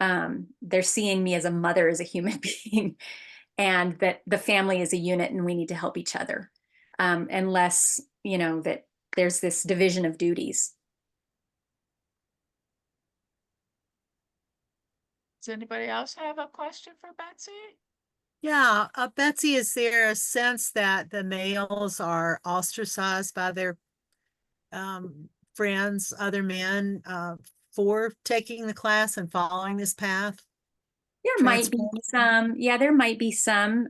They're seeing me as a mother, as a human being, and that the family is a unit and we need to help each other, unless, that there's this division of duties. Does anybody else have a question for Betsey? Yeah, Betsey, is there a sense that the males are ostracized by their friends, other men, for taking the class and following this path? There might be some. Yeah, there might be some.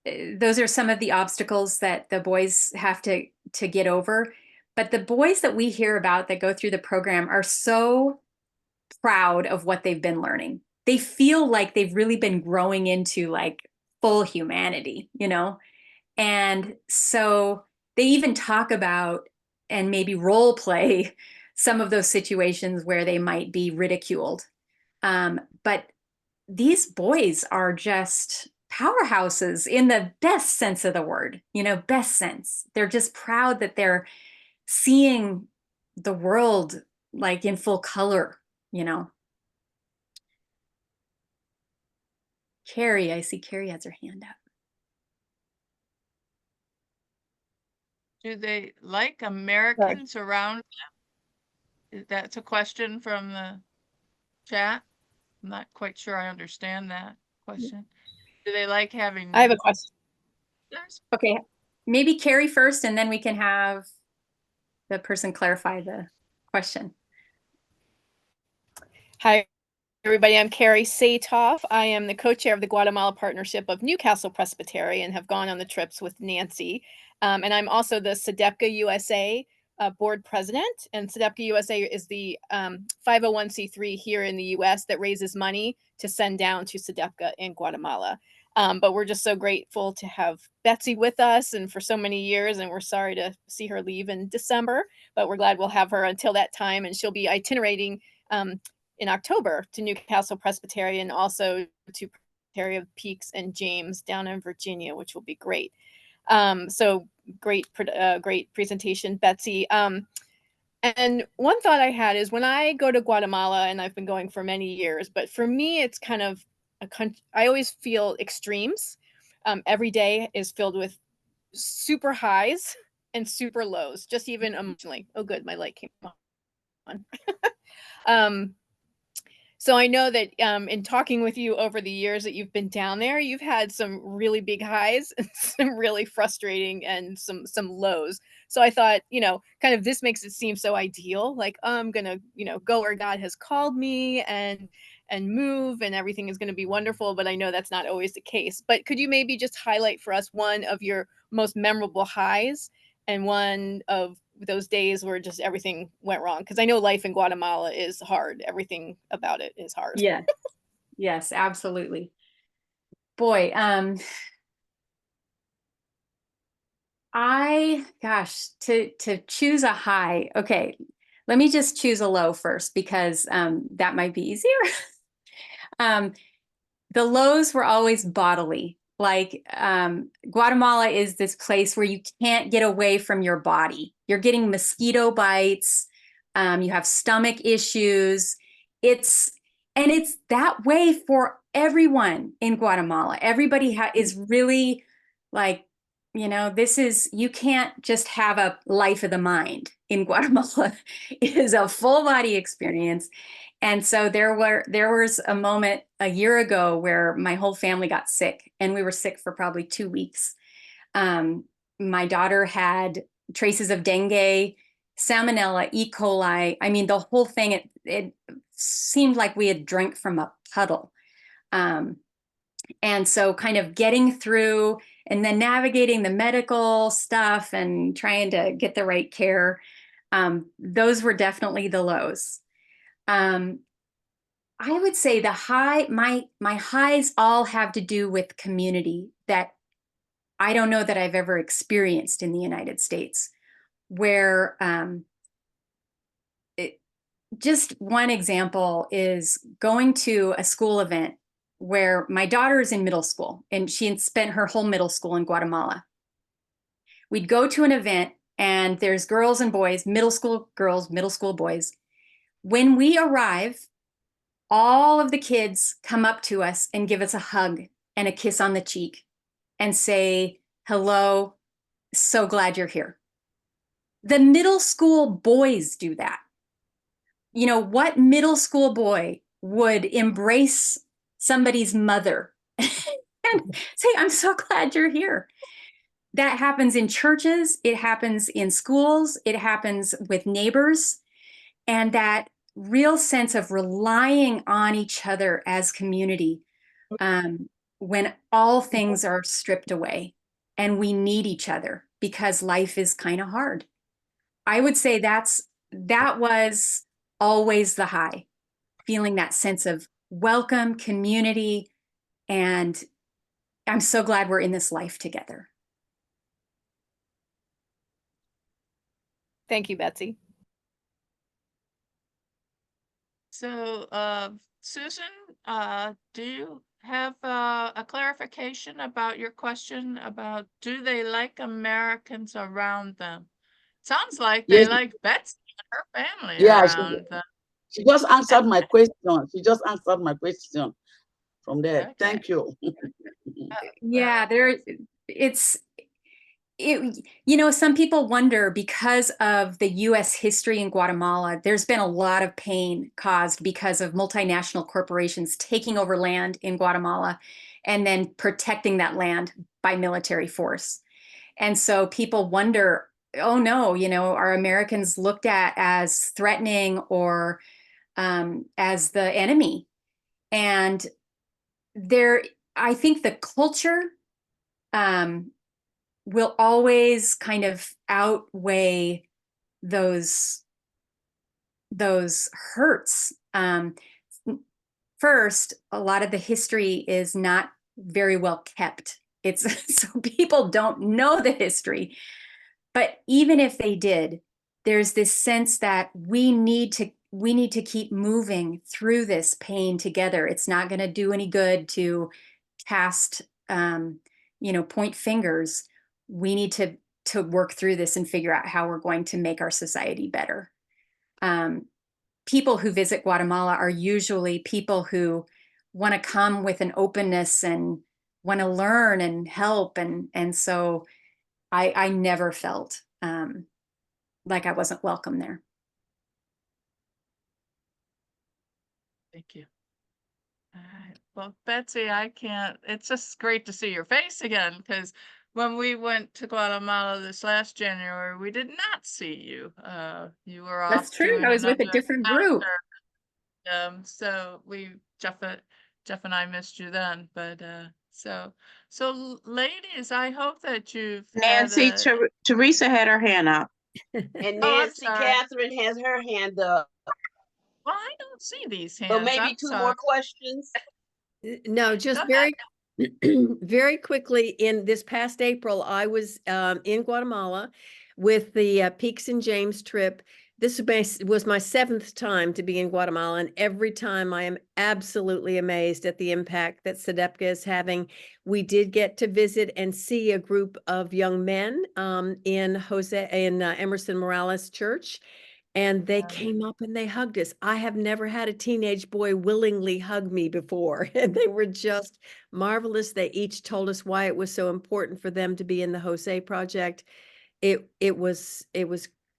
Those are some of the obstacles that the boys have to get over. But the boys that we hear about that go through the program are so proud of what they've been learning. They feel like they've really been growing into like full humanity, And so they even talk about and maybe role play some of those situations where they might be ridiculed. But these boys are just powerhouses in the best sense of the word, best sense. They're just proud that they're seeing the world like in full color, Carrie, I see Carrie has her hand up. Do they like Americans around them? That's a question from the chat. I'm not quite sure I understand that question. Do they like having? I have a question. Okay, maybe Carrie first, and then we can have the person clarify the question. Hi, everybody. I'm Carrie Satoff. I am the co-chair of the Guatemala Partnership of Newcastle Presbyterian, have gone on the trips with Nancy. And I'm also the SEDEPCA USA board president. And SEDEPCA USA is the 501c3 here in the US that raises money to send down to SEDEPCA in Guatemala. But we're just so grateful to have Betsey with us and for so many years. And we're sorry to see her leave in December, but we're glad we'll have her until that time. And she'll be itinerating in October to Newcastle Presbyterian, also to Presbytery of Peaks and James down in Virginia, which will be great. So great presentation, Betsey. And one thought I had is when I go to Guatemala, and I've been going for many years, but for me, it's kind of a country. I always feel extremes. Every day is filled with super highs and super lows, just even emotionally. Oh, good, my light came on. So I know that in talking with you over the years that you've been down there, you've had some really big highs and some really frustrating and some lows. So I thought, kind of this makes it seem so ideal. Like, oh, I'm going to, go where God has called me and move and everything is going to be wonderful. But I know that's not always the case. But could you maybe just highlight for us one of your most memorable highs and one of those days where just everything went wrong? Because I know life in Guatemala is hard. Everything about it is hard. Yeah. Yes, absolutely. Boy, to choose a high. Okay, let me just choose a low first because that might be easier. The lows were always bodily. Like Guatemala is this place where you can't get away from your body. You're getting mosquito bites. You have stomach issues. It's that way for everyone in Guatemala. Everybody is really like, you can't just have a life of the mind in Guatemala. It is a full body experience. And so there was a moment a year ago where my whole family got sick, and we were sick for probably 2 weeks. My daughter had traces of dengue, salmonella, E. coli. I mean, the whole thing, it seemed like we had drank from a puddle. And so kind of getting through and then navigating the medical stuff and trying to get the right care, those were definitely the lows. I would say my highs all have to do with community that I don't know that I've ever experienced in the United States, where just one example is going to a school event where my daughter is in middle school and she had spent her whole middle school in Guatemala. We'd go to an event and there's girls and boys, middle school girls, middle school boys. When we arrive, all of the kids come up to us and give us a hug and a kiss on the cheek and say, hello, so glad you're here. The middle school boys do that. What middle school boy would embrace somebody's mother and say, I'm so glad you're here? That happens in churches. It happens in schools. It happens with neighbors. And that real sense of relying on each other as community when all things are stripped away and we need each other because life is kind of hard. I would say that was always the high, feeling that sense of welcome, community, and I'm so glad we're in this life together. Thank you, Betsy. So, Susan, do you have a clarification about your question about do they like Americans around them? Sounds like they Yes. like Betsy and her family Yeah, around them. she just answered my question. She just answered my question from there. Okay. Thank you. Yeah, some people wonder, because of the US history in Guatemala, there's been a lot of pain caused because of multinational corporations taking over land in Guatemala and then protecting that land by military force. And so people wonder, oh no, are Americans looked at as threatening or as the enemy? And I think the culture will always kind of outweigh those hurts. First, a lot of the history is not very well kept. So people don't know the history. But even if they did, there's this sense that we need to keep moving through this pain together. It's not going to do any good to cast, point fingers. We need to work through this and figure out how we're going to make our society better. People who visit Guatemala are usually people who want to come with an openness and want to learn and help. And so I never felt like I wasn't welcome there. Thank you. All right. Well, Betsy, it's just great to see your face again, because when we went to Guatemala this last January, we did not see you. You were off. That's true. doing I was with a another different group. encounter. So Jeff and I missed you then, but so ladies, I hope that you've Nancy, Teresa had her hand up. And Oh, I'm Nancy sorry. Catherine has her hand up. Well, I don't see these hands. So maybe I'm two sorry. more questions. No, just very quickly. In this past April, I was in Guatemala with the Peaks and James trip. This was my 7th time to be in Guatemala, and every time I am absolutely amazed at the impact that SEDEPCA is having. We did get to visit and see a group of young men in Emerson Morales Church, and they came up and they hugged us. I have never had a teenage boy willingly hug me before, and they were just marvelous. They each told us why it was so important for them to be in the Jose Project. It was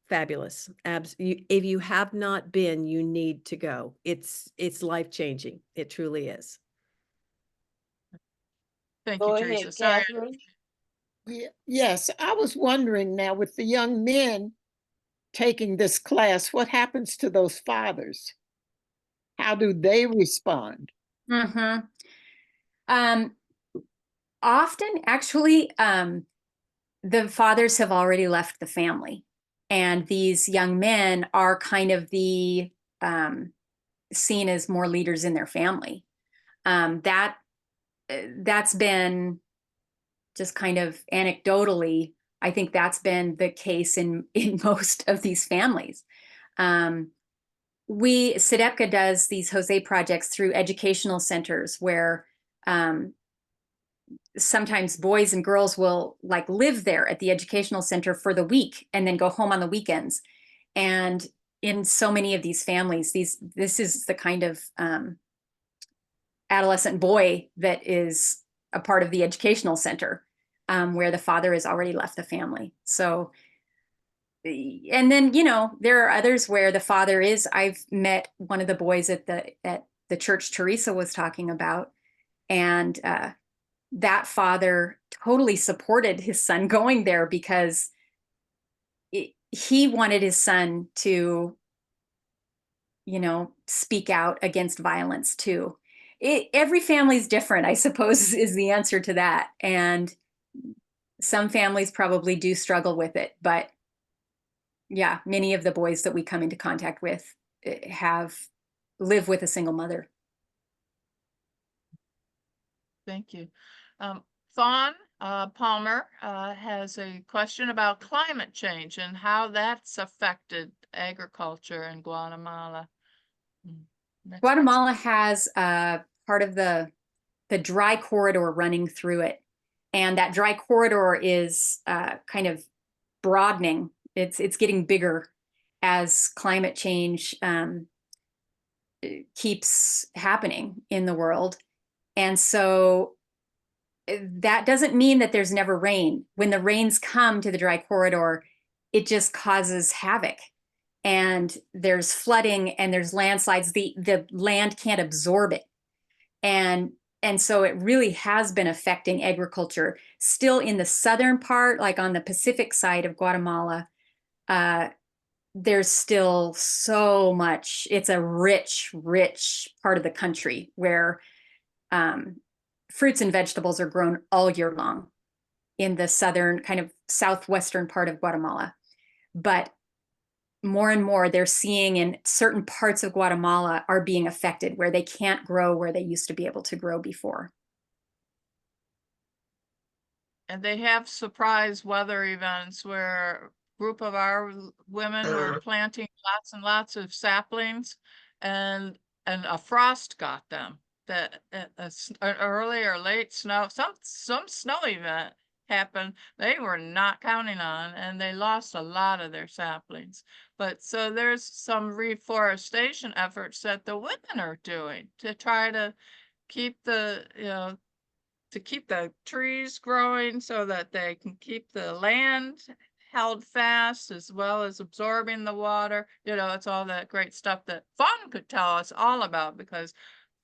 fabulous. If you have not been, you need to go. It's life-changing. It truly is. Thank Go you, ahead, Teresa. Sorry. Catherine. Yes, I was wondering now, with the young men taking this class, what happens to those fathers? How do they respond? Often, actually, the fathers have already left the family, and these young men are kind of seen as more leaders in their family. That's been just kind of anecdotally, I think that's been the case in most of these families. SEDEPCA does these Jose projects through educational centers where sometimes boys and girls will live there at the educational center for the week and then go home on the weekends. And in so many of these families, this is the kind of adolescent boy that is a part of the educational center where the father has already left the family. So, and then, there are others where the father is. I've met one of the boys at the church Teresa was talking about, and that father totally supported his son going there because he wanted his son to, speak out against violence too. Every family is different, I suppose, is the answer to that. And some families probably do struggle with it, but yeah, many of the boys that we come into contact with live with a single mother. Thank you. Fawn Palmer has a question about climate change and how that's affected agriculture in Guatemala. Next one. Guatemala has part of the dry corridor running through it. And that dry corridor is kind of broadening. It's getting bigger as climate change keeps happening in the world. And so that doesn't mean that there's never rain. When the rains come to the dry corridor, it just causes havoc. And there's flooding and there's landslides. The land can't absorb it. And so it really has been affecting agriculture. Still in the southern part, like on the Pacific side of Guatemala, there's still so much. It's a rich, rich part of the country where fruits and vegetables are grown all year long in the southern, kind of southwestern part of Guatemala. But more and more they're seeing in certain parts of Guatemala are being affected where they can't grow where they used to be able to grow before. And they have surprise weather events where a group of our women were planting lots and lots of saplings, and a frost got them. That an early or late snow, some snow event happened they were not counting on, and they lost a lot of their saplings. But so there's some reforestation efforts that the women are doing to try to keep the, to keep the trees growing so that they can keep the land held fast as well as absorbing the water. It's all that great stuff that Fawn could tell us all about, because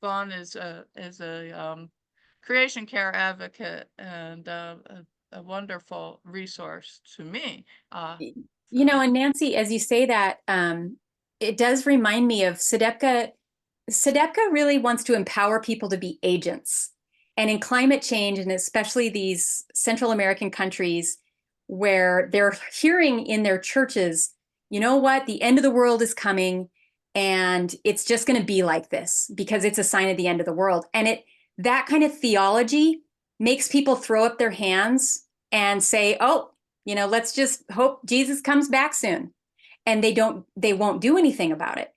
Fawn is a creation care advocate and a wonderful resource to me. And Nancy, as you say that, it does remind me of SEDEPCA. SEDEPCA really wants to empower people to be agents. And in climate change, and especially these Central American countries where they're hearing in their churches, you know what, the end of the world is coming, and it's just going to be like this because it's a sign of the end of the world. And that kind of theology makes people throw up their hands and say, oh, let's just hope Jesus comes back soon. And they won't do anything about it.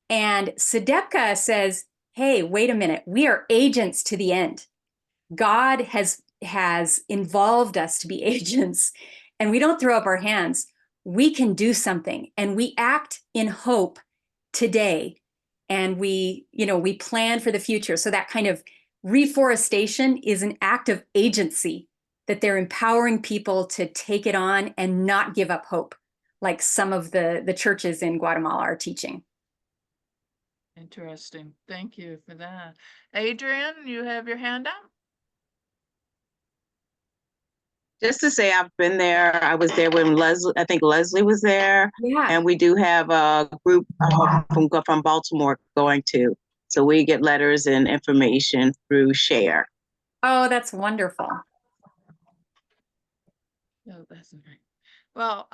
And SEDEPCA says, hey, wait a minute, we are agents to the end. God has involved us to be agents, and we don't throw up our hands. We can do something, and we act in hope today, and we plan for the future. So that kind of reforestation is an act of agency, that they're empowering people to take it on and not give up hope, like some of the churches in Guatemala are teaching. Interesting. Thank you for that. Adrienne, you have your hand up? Just to say, I've been there. I was there when I think Leslie was there. Yeah. And we do have a group from Baltimore going to. So we get letters and information through Share. Oh, that's wonderful. Oh, that's great. Well,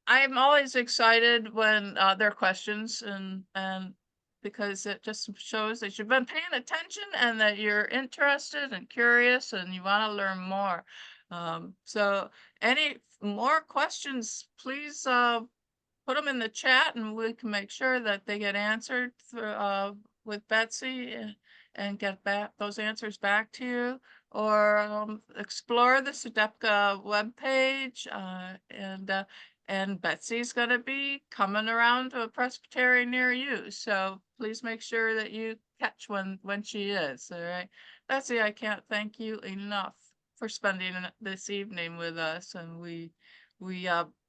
I'm always excited when there are questions, and because it just shows that you've been paying attention and that you're interested and curious and you want to learn more. So any more questions, please put them in the chat and we can make sure that they get answered with Betsey and get those answers back to you, or explore the SEDEPCA webpage, and Betsey's going to be coming around to a presbytery near you. So please make sure that you catch when she is. All right. Betsey, I can't thank you enough for spending this evening with us. And we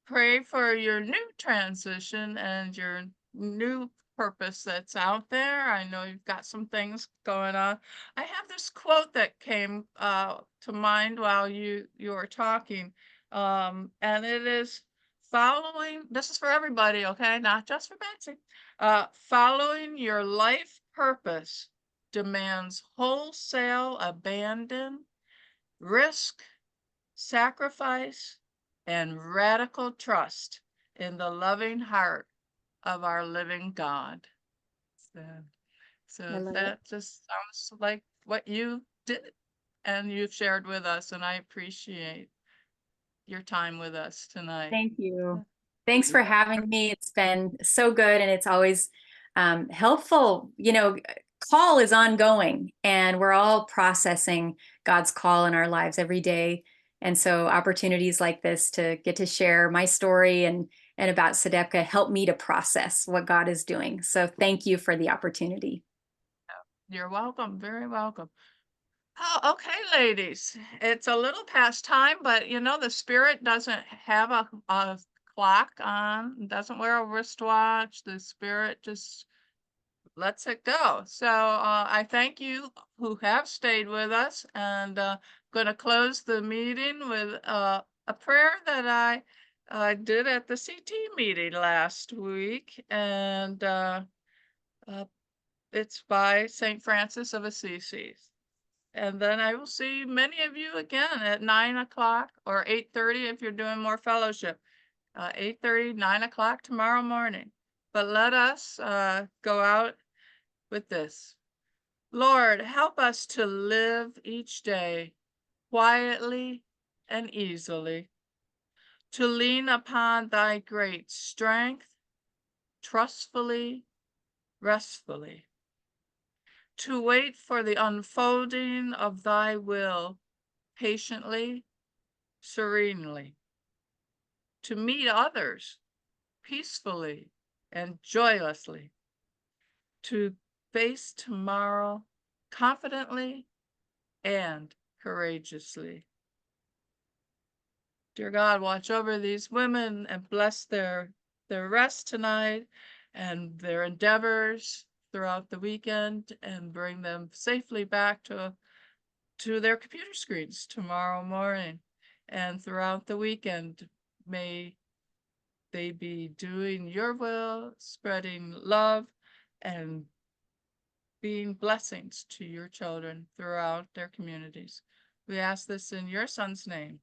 pray for your new transition and your new purpose that's out there. I know you've got some things going on. I have this quote that came to mind while you were talking. And it is, this is for everybody, okay? Not just for Betsey. Following your life purpose demands wholesale abandon, risk, sacrifice, and radical trust in the loving heart of our living God. So that just sounds like what you did. and you've shared with us, and I appreciate your time with us tonight. Thank you. Thanks for having me. It's been so good, and it's always helpful. You know, call is ongoing, and we're all processing God's call in our lives every day. And so opportunities like this to get to share my story and about SEDEPCA help me to process what God is doing. So thank you for the opportunity. You're welcome. Very welcome. Oh, okay, ladies. It's a little past time, but you know, the Spirit doesn't have a clock on, doesn't wear a wristwatch. The Spirit just lets it go. So I thank you who have stayed with us, and going to close the meeting with a prayer that I did at the CT meeting last week, and it's by St. Francis of Assisi. And then I will see many of you again at 9 o'clock or 8:30 if you're doing more fellowship. 8:30, 9 o'clock tomorrow morning. But let us go out with this. Lord, help us to live each day quietly and easily, to lean upon thy great strength, trustfully, restfully, to wait for the unfolding of thy will patiently, serenely, to meet others peacefully and joyously, to face tomorrow confidently and courageously. Dear God, watch over these women and bless their rest tonight and their endeavors throughout the weekend, and bring them safely back to their computer screens tomorrow morning. And throughout the weekend, may they be doing your will, spreading love, and being blessings to your children throughout their communities. We ask this in your son's name.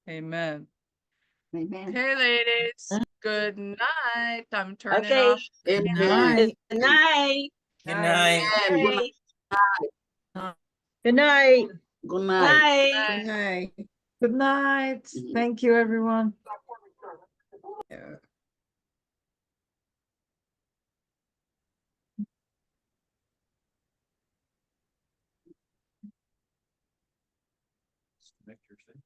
Amen. Amen. Okay, ladies. Good night. I'm turning Okay. off. Amen. Good night. Good night. Night. Good night. Good night. Night. night. Good night. Thank you, everyone. Connect your thing.